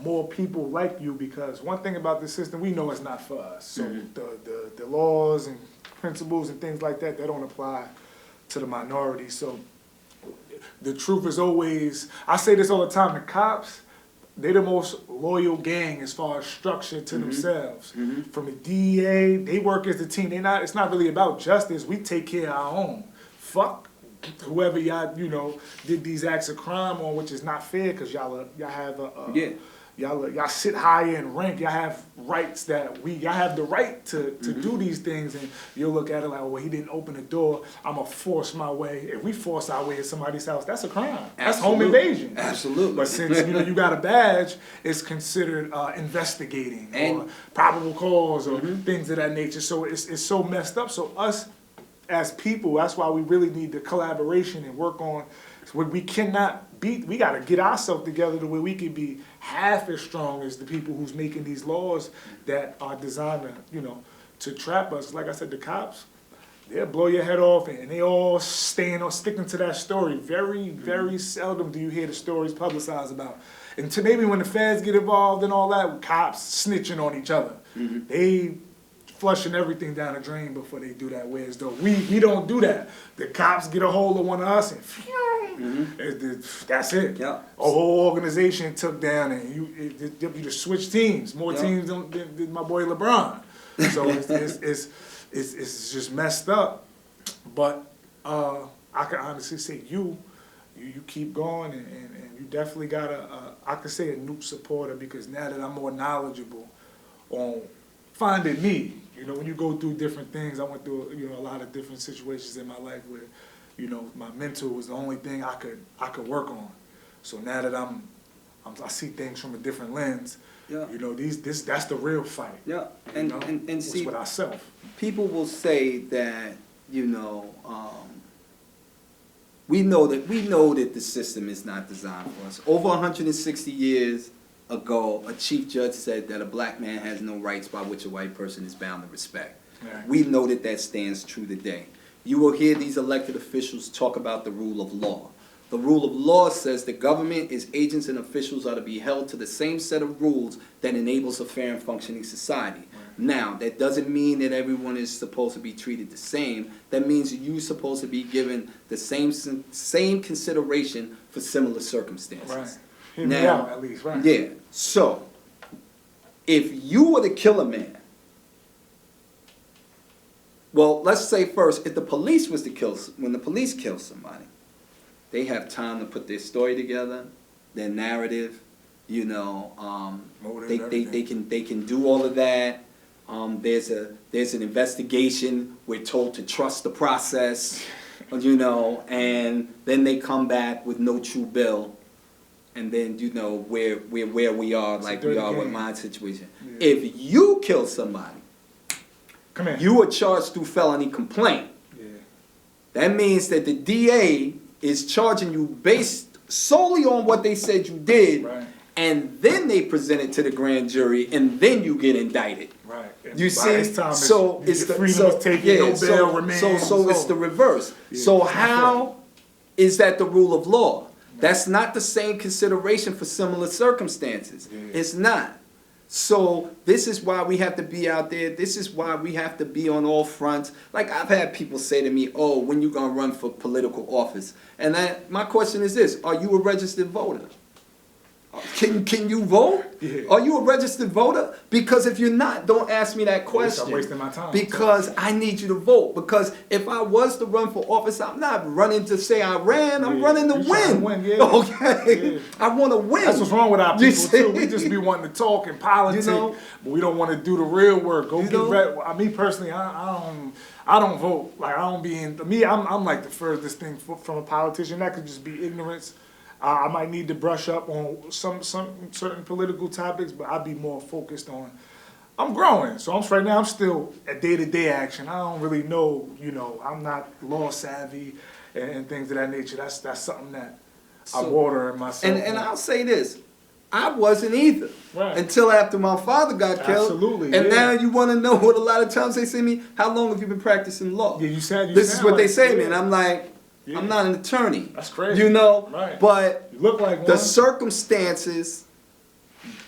more people like you, because one thing about the system, we know it's not for us. So the laws and principles and things like that, they don't apply to the minority. So the truth is always, I say this all the time, the cops, they the most loyal gang as far as structure to themselves. From the DEA, they work as a team. It's not really about justice. We take care of our own. Fuck whoever y'all, you know, did these acts of crime on, which is not fair, because y'all have y'all sit higher in rank. Y'all have rights that y'all have the right to do these things, and you'll look at it like, well, he didn't open the door, I'm gonna force my way. If we force our way at somebody's house, that's a crime. That's home invasion. Absolutely. But since you got a badge, it's considered investigating or probable cause or things of that nature. So it's so messed up. So us as people, that's why we really need the collaboration and work on. We cannot be. We got to get ourselves together to where we can be half as strong as the people who's making these laws that are designed to trap us. Like I said, the cops, they'll blow your head off, and they all sticking to that story. Very, very seldom do you hear the stories publicized about. And maybe when the feds get involved and all that, cops snitching on each other. They flushing everything down the drain before they do that. Whereas though we don't do that. The cops get a hold of one of us and that's it. Yeah. A whole organization took down, and you just switch teams. More teams than my boy LeBron. So it's just messed up. But I can honestly say you keep going, and you definitely got I could say a new supporter, because now that I'm more knowledgeable on finding me. You know, when you go through different things, I went through a lot of different situations in my life where, my mental was the only thing I could work on. So now that I see things from a different lens. Yeah. That's the real fight. Yeah. And see, with ourselves. People will say that we know that the system is not designed for us. Over 160 years ago, a chief judge said that a black man has no rights by which a white person is bound to respect. Right. We know that stands true today. You will hear these elected officials talk about the rule of law. The rule of law says the government, its agents and officials are to be held to the same set of rules that enables a fair and functioning society. Right. Now, that doesn't mean that everyone is supposed to be treated the same. That means you're supposed to be given the same consideration for similar circumstances. Right. Now, at least, right? Yeah. So, if you were to kill a man, well, let's say first, if the police was to when the police kill somebody, they have time to put their story together, their narrative, they can do all of that. There's an investigation. We're told to trust the process, and then they come back with no true bill. And then where we are, like we are with my situation. Yeah. If you kill somebody, you are charged through felony complaint. Yeah. That means that the DA is charging you based solely on what they said you did, right. And then they present it to the grand jury, and then you get indicted. Right. And you see, so it's the it's the reverse. Yeah. So how is that the rule of law? That's not the same consideration for similar circumstances. Yeah. It's not. So this is why we have to be out there. This is why we have to be on all fronts. Like I've had people say to me, "Oh, when you gonna run for political office?" And my question is this: are you a registered voter? Can you vote? Yeah. Are you a registered voter? Because if you're not, don't ask me that question. I'm wasting my time. Because I need you to vote. Because if I was to run for office, I'm not running to say I ran. I'm running to win. Yeah. Okay? Yeah. I want to win. That's what's wrong with our people, too. We just be wanting to talk and politics, but we don't want to do the real work. Me personally, I don't vote. Like, I don't be in... Me, I'm like the furthest thing from a politician. That could just be ignorance. I might need to brush up on some certain political topics, but I'd be more focused on. I'm growing, so right now I'm still at day-to-day action. I don't really know, I'm not law savvy and things of that nature. That's something that I water in myself. And I'll say this: I wasn't either. Right. Until after my father got killed. Absolutely. And yeah. now you want to know what a lot of times they say to me, how long have you been practicing law? Yeah, you said this is what like, they say to me. yeah. And I'm like, yeah. I'm not an attorney. That's crazy. You know? Right. But you look like the one. circumstances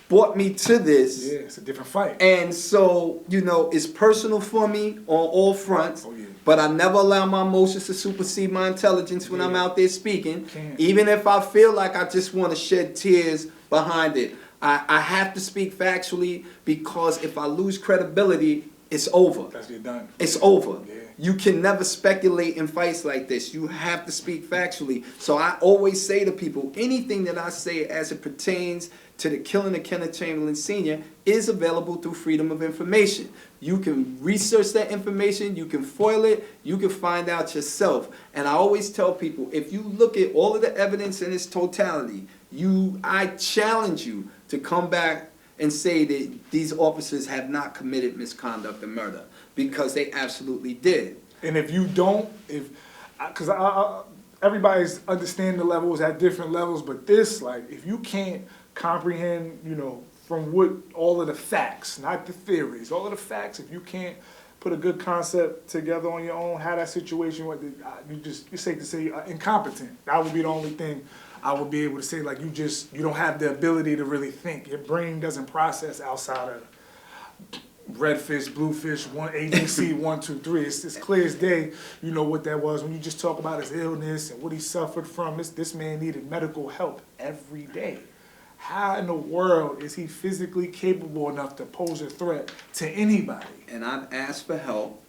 brought me to this. Yeah, it's a different fight. And so, you know, it's personal for me on all fronts. Oh, yeah. But I never allow my emotions to supersede my intelligence when I'm out there speaking. Even if I feel like I just want to shed tears behind it. I have to speak factually, because if I lose credibility, it's over. That's it, done. It's over. Yeah. You can never speculate in fights like this. You have to speak factually. So I always say to people, anything that I say as it pertains to the killing of Kenneth Chamberlain Sr. is available through freedom of information. You can research that information, you can foil it, you can find out yourself. And I always tell people, if you look at all of the evidence in its totality, I challenge you to come back and say that these officers have not committed misconduct and murder, because they absolutely did. And if you don't, because everybody's understanding the levels at different levels, but this, like, if you can't comprehend, you know, from what all of the facts, not the theories, all of the facts, if you can't put a good concept together on your own, how that situation, you're safe to say incompetent. That would be the only thing I would be able to say. Like, you don't have the ability to really think. Your brain doesn't process outside of red fish, blue fish, ABC, 1, 2, 3. It's clear as day, you know what that was. When you just talk about his illness and what he suffered from, this man needed medical help every day. How in the world is he physically capable enough to pose a threat to anybody? And I've asked for help.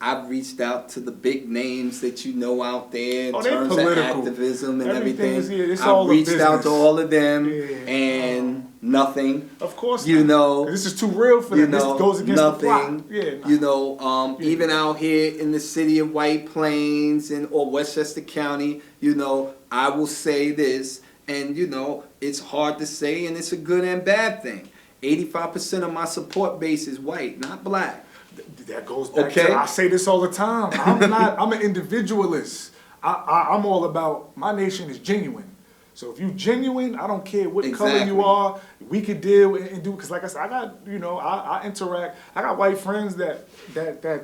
I've reached out to the big names that you know out there in terms of activism and everything. I've reached out to all of them, and nothing. Of course you know. This is too real for them. This goes against nothing. the plot. You know, even out here in the city of White Plains or Westchester County, you know, I will say this, and you know, it's hard to say, and it's a good and bad thing. 85% of my support base is white, not black. That goes back to, I say this all the time. I'm an individualist. I'm all about, my nation is genuine. So if you genuine, I don't care what color you are, we could deal and do, because like I said, I got, you know, I interact, I got white friends that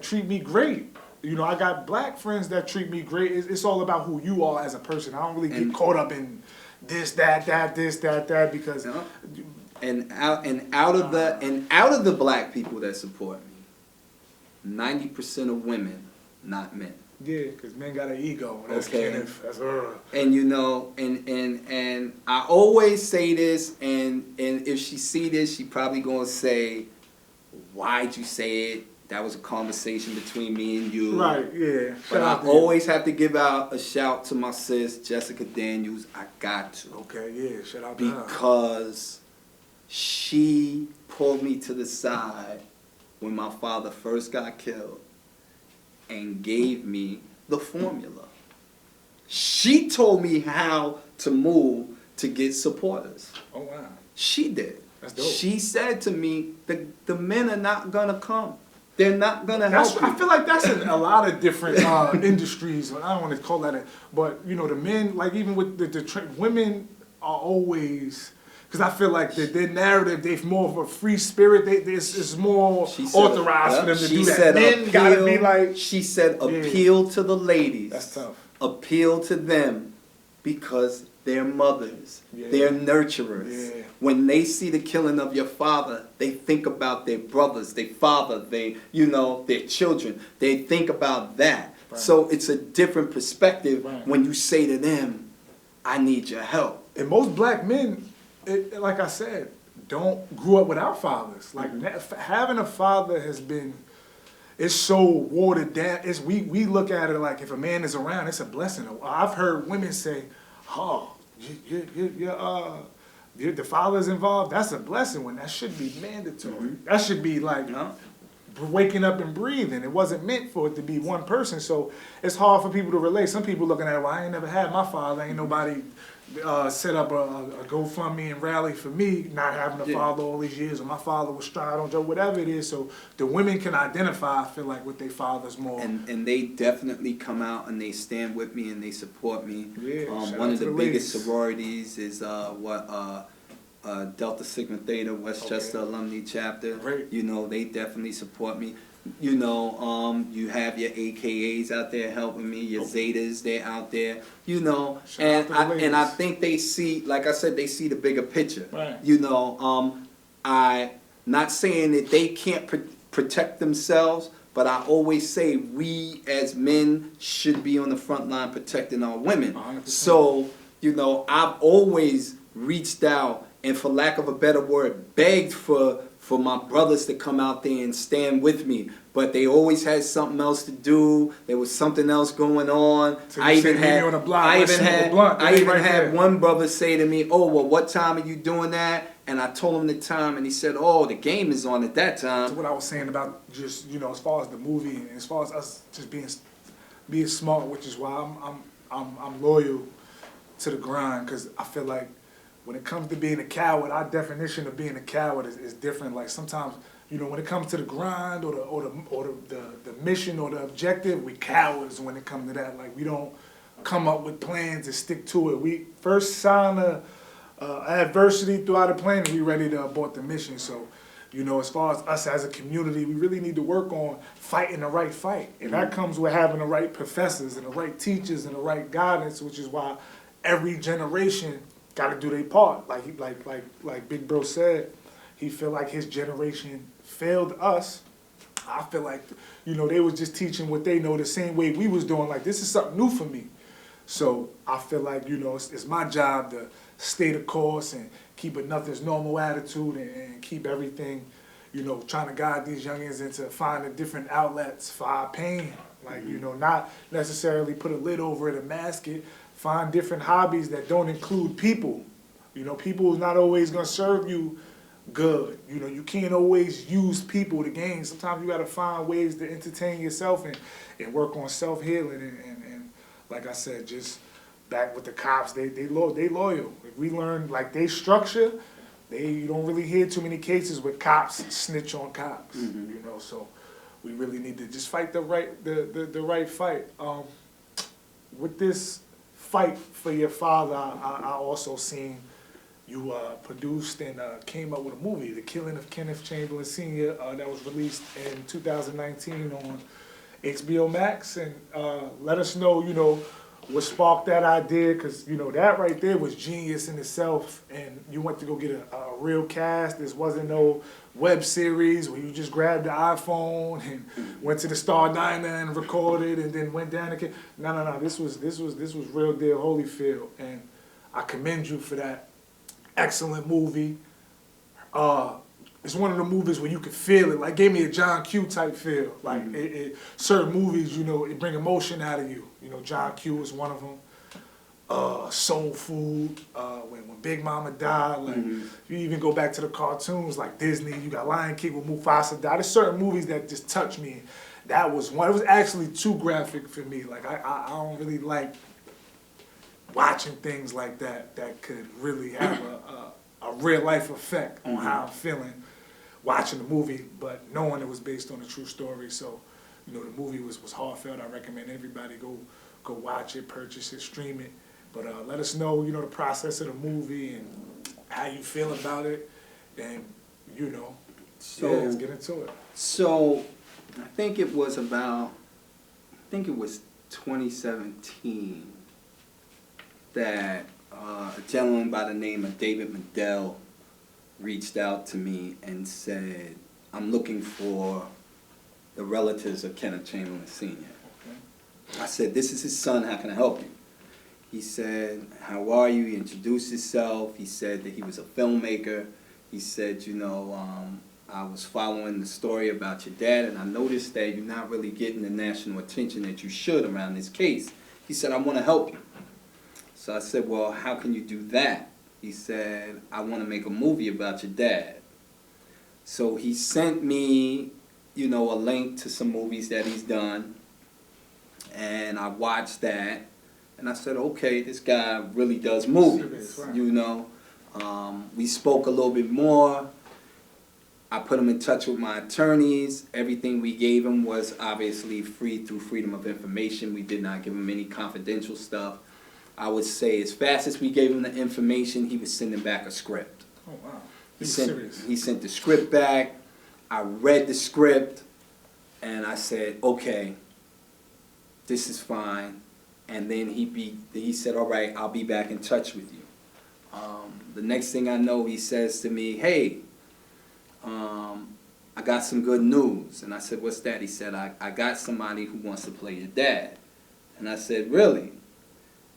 treat me great. You know, I got black friends that treat me great. It's all about who you are as a person. I don't really get caught up in this, that, because out of the black people that support me, 90% of women, not men. Yeah, because men got an ego. That's Kenneth. That's her. And you know, and I always say this, and if she see this, she probably gonna say, "Why'd you say it? That was a conversation between me and you." Right. Yeah. But I always have to give out a shout to my sis, Jessica Daniels. I got to. Okay. Yeah. Shout out to her. Because she pulled me to the side when my father first got killed and gave me the formula. She told me how to move to get supporters. Oh, wow. She did. That's dope. She said to me, the men are not going to come. They're not going to help you. I feel like that's in a lot of different industries. I don't want to call that but, you know, the men, like even with the women are always... Because I feel like their narrative, they're more of a free spirit. It's more authorized for them to do that. Men gotta be like... She said appeal to the ladies. That's tough. Appeal to them because they're mothers. They're nurturers. Yeah. When they see the killing of your father, they think about their brothers, their father, their children. They think about that. Right. So it's a different perspective when you say to them, I need your help. And most black men... like I said, don't grew up without fathers. Like having a father has been, it's so watered down. We look at it like if a man is around, it's a blessing. I've heard women say, "Oh, the father's involved. That's a blessing." When that should be mandatory. Mm-hmm. That should be like waking up and breathing. It wasn't meant for it to be one person. So it's hard for people to relate. Some people looking at it, well, I ain't never had my father. Ain't nobody set up a GoFundMe and rally for me not having a father all these years, or my father was strong, I don't know, whatever it is. So the women can identify, I feel like, with their fathers more. And they definitely come out and they stand with me and they support me. Yeah, one of the biggest sororities is Delta Sigma Theta Westchester Alumni Chapter. Great. You know, they definitely support me. You know, you have your AKAs out there helping me, your Zetas, they're out there, you know, and I think they see, like I said, they see the bigger picture. Right. You know, I not saying that they can't protect themselves, but I always say we as men should be on the front line protecting our women. 100%. So, you know, I've always reached out and, for lack of a better word, begged for my brothers to come out there and stand with me. But they always had something else to do. There was something else going on. So I even had one brother say to me, "Oh, well, what time are you doing that?" And I told him the time, and he said, "Oh, the game is on at that time." That's what I was saying about just, you know, as far as the movie and as far as us just being smart, which is why I'm loyal to the grind, because I feel like when it comes to being a coward, our definition of being a coward is different. Like sometimes, you know, when it comes to the grind or the mission or the objective, we cowards when it comes to that. Like we don't come up with plans and stick to it. We first sign adversity throughout the plan, and we ready to abort the mission. So, you know, as far as us as a community, we really need to work on fighting the right fight, and that comes with having the right professors and the right teachers and the right guidance, which is why every generation got to do their part. Like Big Bro said, he feel like his generation failed us. I feel like, you know, they was just teaching what they know the same way we was doing. Like, this is something new for me. So I feel like, you know, it's my job to stay the course and keep a nothing's normal attitude and keep everything, you know, trying to guide these youngins into finding different outlets for our pain. Like, you know, not necessarily put a lid over it and mask it. Find different hobbies that don't include people. You know, people is not always going to serve you good. You know, you can't always use people to gain. Sometimes you got to find ways to entertain yourself and work on self-healing. And like I said, just back with the cops, they loyal. If we learn, like, they structure, you don't really hear too many cases where cops snitch on cops. You know, so we really need to just fight the right fight. With this fight for your father, I also seen you produced and came up with a movie, The Killing of Kenneth Chamberlain Sr., that was released in 2019 on HBO Max. And let us know, you know, what sparked that idea, because, you know, that right there was genius in itself. And you went to go get a real cast. This wasn't no web series where you just grabbed the iPhone and went to the Star Diner and recorded and then went down again. No. This was real deal Holyfield, and I commend you for that. Excellent movie. It's one of the movies where you could feel it. Like, gave me a John Q type feel. Like, certain movies, you know, it bring emotion out of you. You know, John Q is one of them. Soul Food, when Big Mama died. Like, you even go back to the cartoons like Disney. You got Lion King when Mufasa died. There's certain movies that just touch me. That was one. It was actually too graphic for me. Like, I don't really like watching things like that could really have a real life effect on how I'm feeling watching the movie, but knowing it was based on a true story. So, you know, the movie was heartfelt. I recommend everybody go watch it, purchase it, stream it. But let us know, you know, the process of the movie and how you feel about it, and, you know, so yeah, let's get into it. So I think it was 2017 that a gentleman by the name of David Medell reached out to me and said, "I'm looking for the relatives of Kenneth Chamberlain Sr." Okay. I said, "This is his son, how can I help you?" He said, "How are you?" He introduced himself. He said that he was a filmmaker. He said, "You know, I was following the story about your dad, and I noticed that you're not really getting the national attention that you should around this case." He said, "I want to help you." So I said, "Well, how can you do that?" He said, "I want to make a movie about your dad." So he sent me, you know, a link to some movies that he's done, and I watched that, and I said, okay, this guy really does movies, you know. We spoke a little bit more. I put him in touch with my attorneys. Everything we gave him was obviously free through Freedom of Information. We did not give him any confidential stuff. I would say as fast as we gave him the information, he was sending back a script. Oh, wow. He sent the script back. I read the script, and I said, okay, this is fine. And then he said, all right, I'll be back in touch with you. The next thing I know, he says to me, hey, I got some good news. And I said, what's that? He said, I got somebody who wants to play your dad. And I said, really?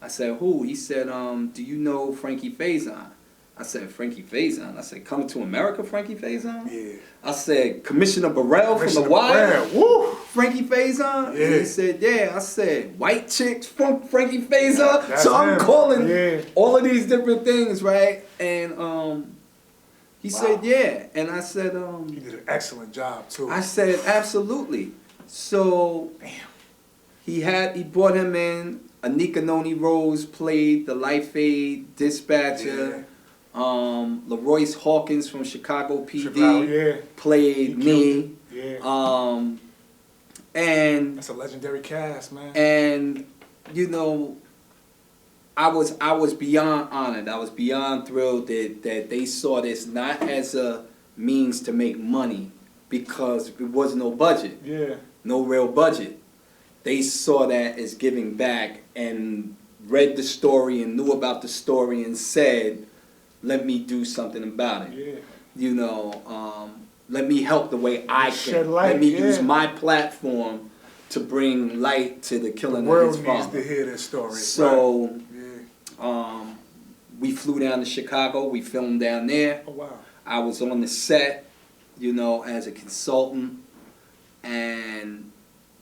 I said, who? He said, do you know Frankie Faison? I said, Frankie Faison? I said, Coming to America, Frankie Faison? Yeah. I said, Commissioner Burrell from The Wire? Woo! Frankie Faison? Yeah. And he said, yeah. I said, white chicks from Frankie Faison? That's So I'm him. calling all of these different things, right? And he said, yeah. And I said, You did an excellent job, too. I said, absolutely. So he brought him in. Anika Noni Rose played the Life Aid dispatcher. LaRoyce Hawkins from Chicago PD played me. And that's a legendary cast, man. And you know, I was beyond honored. I was beyond thrilled that they saw this not as a means to make money, because it was no budget. No real budget. They saw that as giving back, and read the story and knew about the story and said, let me do something about it. You know, let me help the way I can. Let me use my platform to bring light to the killing of his father. The world needs to hear this story. So, we flew down to Chicago. We filmed down there. Oh, wow. I was on the set, you know, as a consultant, and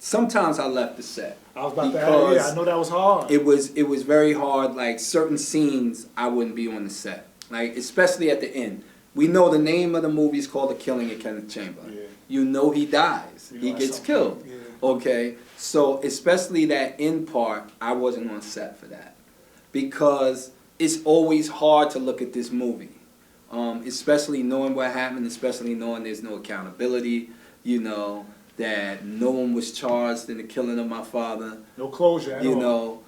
sometimes I left the set. I was about to ask, I know that was hard. It was very hard. Like, certain scenes, I wouldn't be on the set. Like, especially at the end. We know the name of the movie is called The Killing of Kenneth Chamberlain. You know he dies. He gets killed. Okay? So, especially that end part, I wasn't on set for that. Because it's always hard to look at this movie. Especially knowing what happened, especially knowing there's no accountability, you know, that no one was charged in the killing of my father. No closure at all. You know,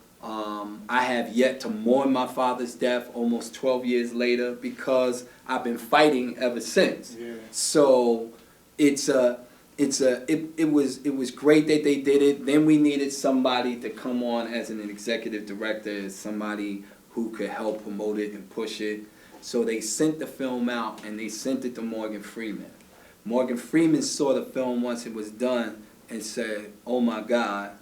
I have yet to mourn my father's death almost 12 years later, because I've been fighting ever since. So it was great that they did it. Then we needed somebody to come on as an executive director, as somebody who could help promote it and push it. So they sent the film out, and they sent it to Morgan Freeman. Morgan Freeman saw the film once it was done and said, oh my God,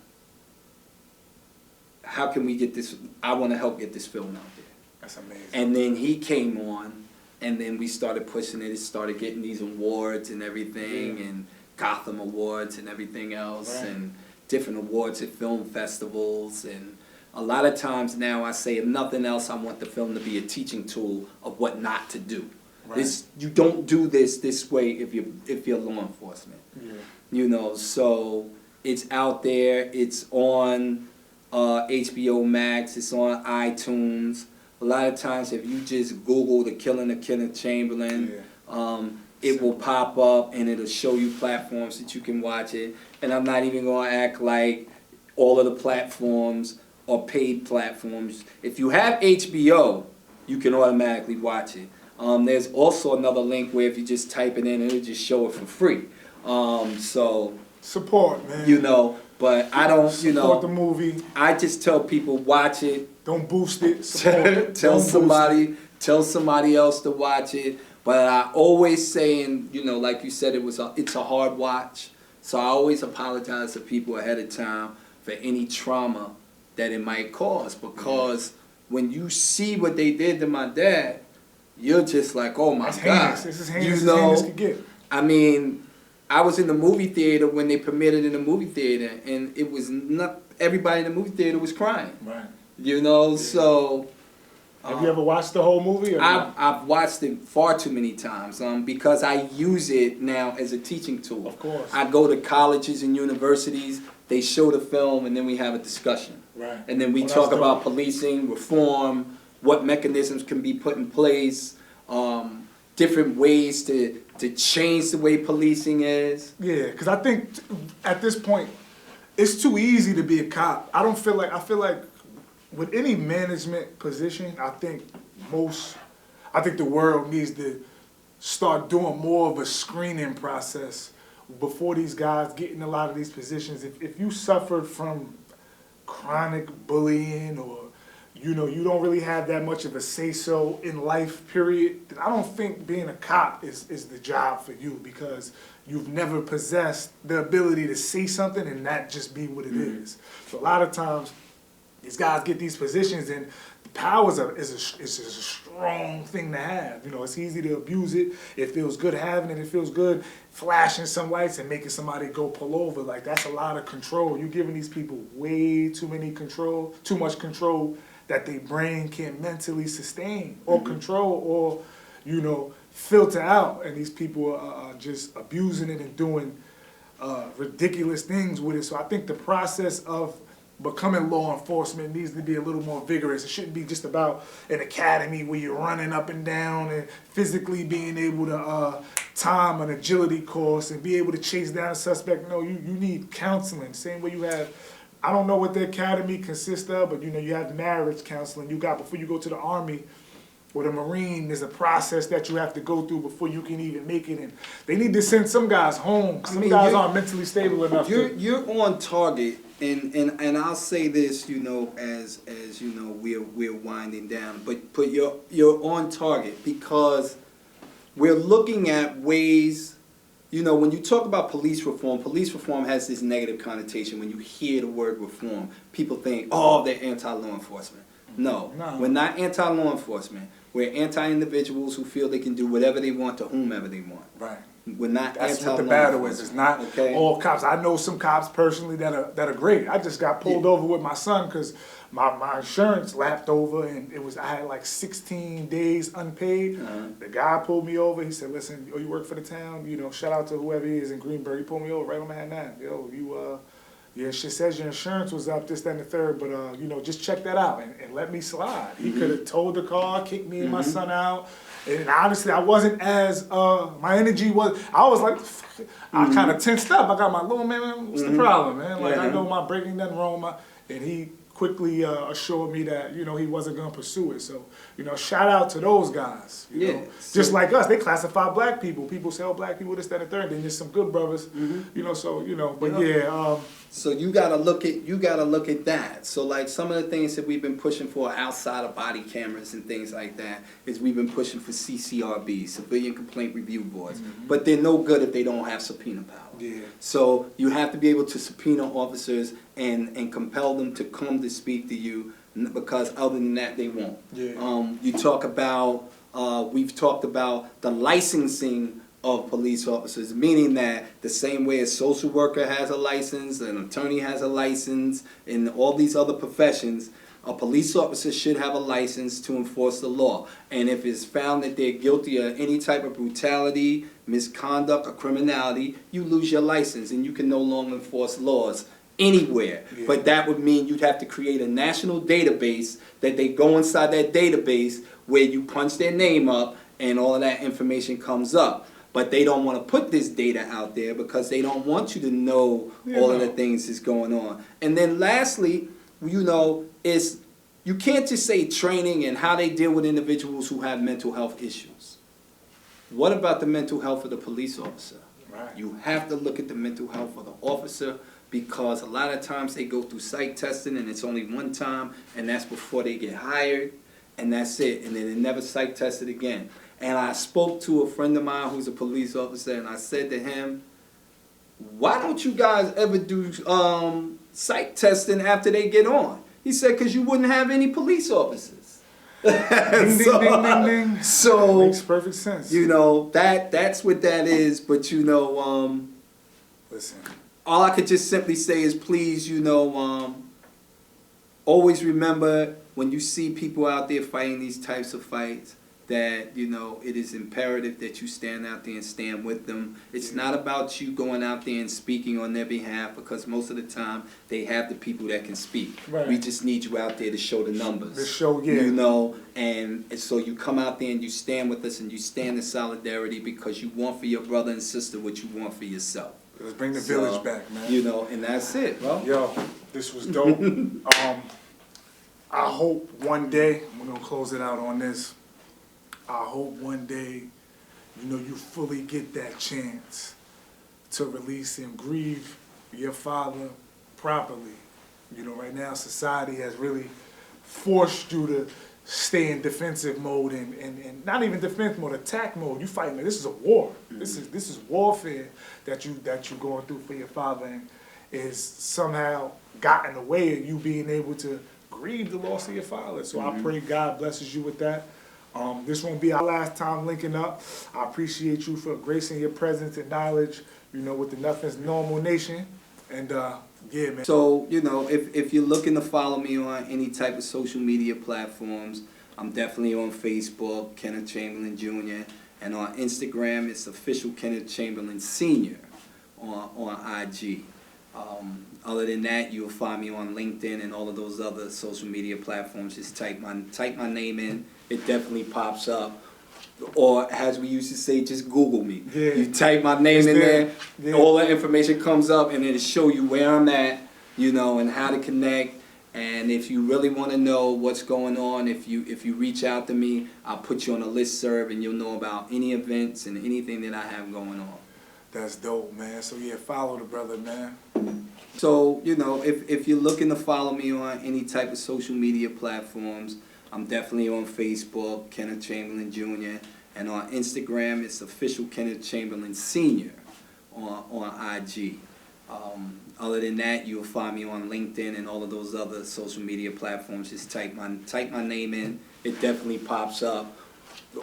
how can we get this? I want to help get this film out there. That's amazing. And then he came on, and then we started pushing it. It started getting these awards and everything, and Gotham Awards and everything else, and different awards at film festivals. And a lot of times now I say, if nothing else, I want the film to be a teaching tool of what not to do. You don't do this way if you're law enforcement. You know, so it's out there. It's on HBO Max. It's on iTunes. A lot of times, if you just Google The Killing of Kenneth Chamberlain, it will pop up, and it'll show you platforms that you can watch it. And I'm not even going to act like all of the platforms are paid platforms. If you have HBO, you can automatically watch it. There's also another link where if you just type it in, it'll just show it for free. So support, man. You know, but I don't. Support the movie. I just tell people, watch it. Don't boost it. Support it. Tell somebody else to watch it. But I always say, and you know, like you said, it's a hard watch. So I always apologize to people ahead of time for any trauma that it might cause, because when you see what they did to my dad, you're just like, oh my God. This is heinous. You know, could get. I mean, I was in the movie theater when they premiered it in the movie theater, and it was not everybody in the movie theater was crying. You know, so. Have you ever watched the whole movie? Or I've watched it far too many times because I use it now as a teaching tool. Of course. I go to colleges and universities, they show the film, and then we have a discussion. And then we talk about policing, reform, what mechanisms can be put in place, different ways to change the way policing is. Yeah, because I think at this point, it's too easy to be a cop. I feel like with any management position, I think I think the world needs to start doing more of a screening process before these guys get in a lot of these positions. If you suffered from chronic bullying, or you don't really have that much of a say-so in life, period, then I don't think being a cop is the job for you, because you've never possessed the ability to say something and that just be what it is. So a lot of times these guys get these positions, and the power is a strong thing to have. It's easy to abuse it. It feels good having it. It feels good flashing some lights and making somebody go pull over. Like, that's a lot of control. You're giving these people way too much control that their brain can't mentally sustain or control or, filter out. And these people are just abusing it and doing ridiculous things with it. So I think the process of becoming law enforcement needs to be a little more vigorous. It shouldn't be just about an academy where you're running up and down and physically being able to time an agility course and be able to chase down a suspect. No, you need counseling. Same way you have, I don't know what the academy consists of, but you have marriage counseling. You got, before you go to the Army or the Marine, there's a process that you have to go through before you can even make it. And they need to send some guys home. Some guys aren't mentally stable enough. You're on target. And I'll say this, as we're winding down, but you're on target, because we're looking at ways, when you talk about police reform has this negative connotation. When you hear the word reform, people think, oh, they're anti-law enforcement. No, we're not anti-law enforcement. We're anti-individuals who feel they can do whatever they want to whomever they want. Right. We're not That's anti-law what the battle enforcement. is. It's not all cops. I know some cops personally that are great. I just got pulled over with my son because my insurance lapped over, and I had like 16 days unpaid. The guy pulled me over. He said, "Listen, you work for the town. Shout out to whoever he is in Greenberg." He pulled me over right on Manhattan. Yeah, she says your insurance was up, this, that, and the third, but just check that out and let me slide. He could have towed the car, kicked me and my son out. And honestly, I wasn't as, my energy was, I was like, I kind of tensed up. I got my little man, what's the problem, man? Like, I know my braking doesn't wrong. And he quickly assured me that, he wasn't going to pursue it. So, shout out to those guys. Just like us, they classify black people. People say, oh, black people, this, that, and the third. Then there's some good brothers, So you gotta look at that. So like some of the things that we've been pushing for outside of body cameras and things like that is we've been pushing for CCRBs, Civilian Complaint Review Boards, but they're no good if they don't have subpoena power. Yeah. So you have to be able to subpoena officers and compel them to come to speak to you, because other than that they won't. Yeah. You talk about we've talked about the licensing of police officers, meaning that the same way a social worker has a license, an attorney has a license, in all these other professions, a police officer should have a license to enforce the law. And if it's found that they're guilty of any type of brutality, misconduct, or criminality, you lose your license and you can no longer enforce laws anywhere. Yeah. But that would mean you'd have to create a national database that they go inside that database where you punch their name up and all of that information comes up. But they don't want to put this data out there because they don't want you to know all of the things that's going on. And then lastly, is you can't just say training and how they deal with individuals who have mental health issues. What about the mental health of the police officer? Right. You have to look at the mental health of the officer, because a lot of times they go through psych testing and it's only one time, and that's before they get hired, and that's it. And then they never psych tested again. And I spoke to a friend of mine who's a police officer, and I said to him, why don't you guys ever do psych testing after they get on? He said, because you wouldn't have any police officers. Ding, ding, ding, ding, ding. So, makes perfect sense. That's what that is. But, listen, all I could just simply say is please, always remember when you see people out there fighting these types of fights, that it is imperative that you stand out there and stand with them. It's not about you going out there and speaking on their behalf, because most of the time they have the people that can speak. Right. We just need you out there to show the numbers. To show, and so you come out there and you stand with us and you stand in solidarity, because you want for your brother and sister what you want for yourself. Let's bring the village back, man. And that's it, bro. Yo, this was dope. I hope one day, we're gonna close it out on this, I hope one day, you know, you fully get that chance to release and grieve your father properly. You know, right now society has really forced you to stay in defensive mode and not even defense mode, attack mode. You fighting, this is a war. This is warfare that you're going through for your father, and is somehow got in the way of you being able to grieve the loss of your father. So I pray God blesses you with that. This won't be our last time linking up. I appreciate you for gracing your presence and knowledge, you know, with the Nothing's Normal Nation. And yeah, man. So, you know, if you're looking to follow me on any type of social media platforms, I'm definitely on Facebook, Kenneth Chamberlain Jr. And on Instagram, it's official Kenneth Chamberlain Sr. on IG. Other than that, you'll find me on LinkedIn and all of those other social media platforms. Just type my name in. It definitely pops up. Or as we used to say, just Google me. Yeah. You type my name in there, yeah. All that information comes up, and it'll show you where I'm at, you know, and how to connect. And if you really want to know what's going on, if you reach out to me, I'll put you on a listserv, and you'll know about any events and anything that I have going on. That's dope, man. So yeah, follow the brother, man. So, you know, if you're looking to follow me on any type of social media platforms, I'm definitely on Facebook, Kenneth Chamberlain Jr. And on Instagram, it's official Kenneth Chamberlain Sr. on IG. Other than that, you'll find me on LinkedIn and all of those other social media platforms. Just type my name in. It definitely pops up.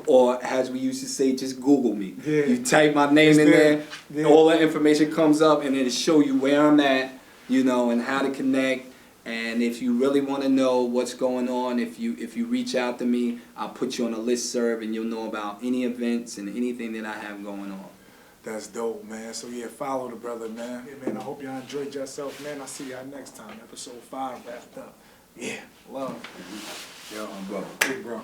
Or as we used to say, just Google me. Yeah. You type my name in there, all that information comes up, and it'll show you where I'm at, you know, and how to connect. And if you really want to know what's going on, if you reach out to me, I'll put you on a listserv, and you'll know about any events and anything that I have going on. That's dope, man. So yeah, follow the brother, man. Yeah, man, I hope y'all enjoyed yourself, man. I'll see y'all next time. Episode 5 wrapped up. Yeah, love. Yo, bro. Big bro.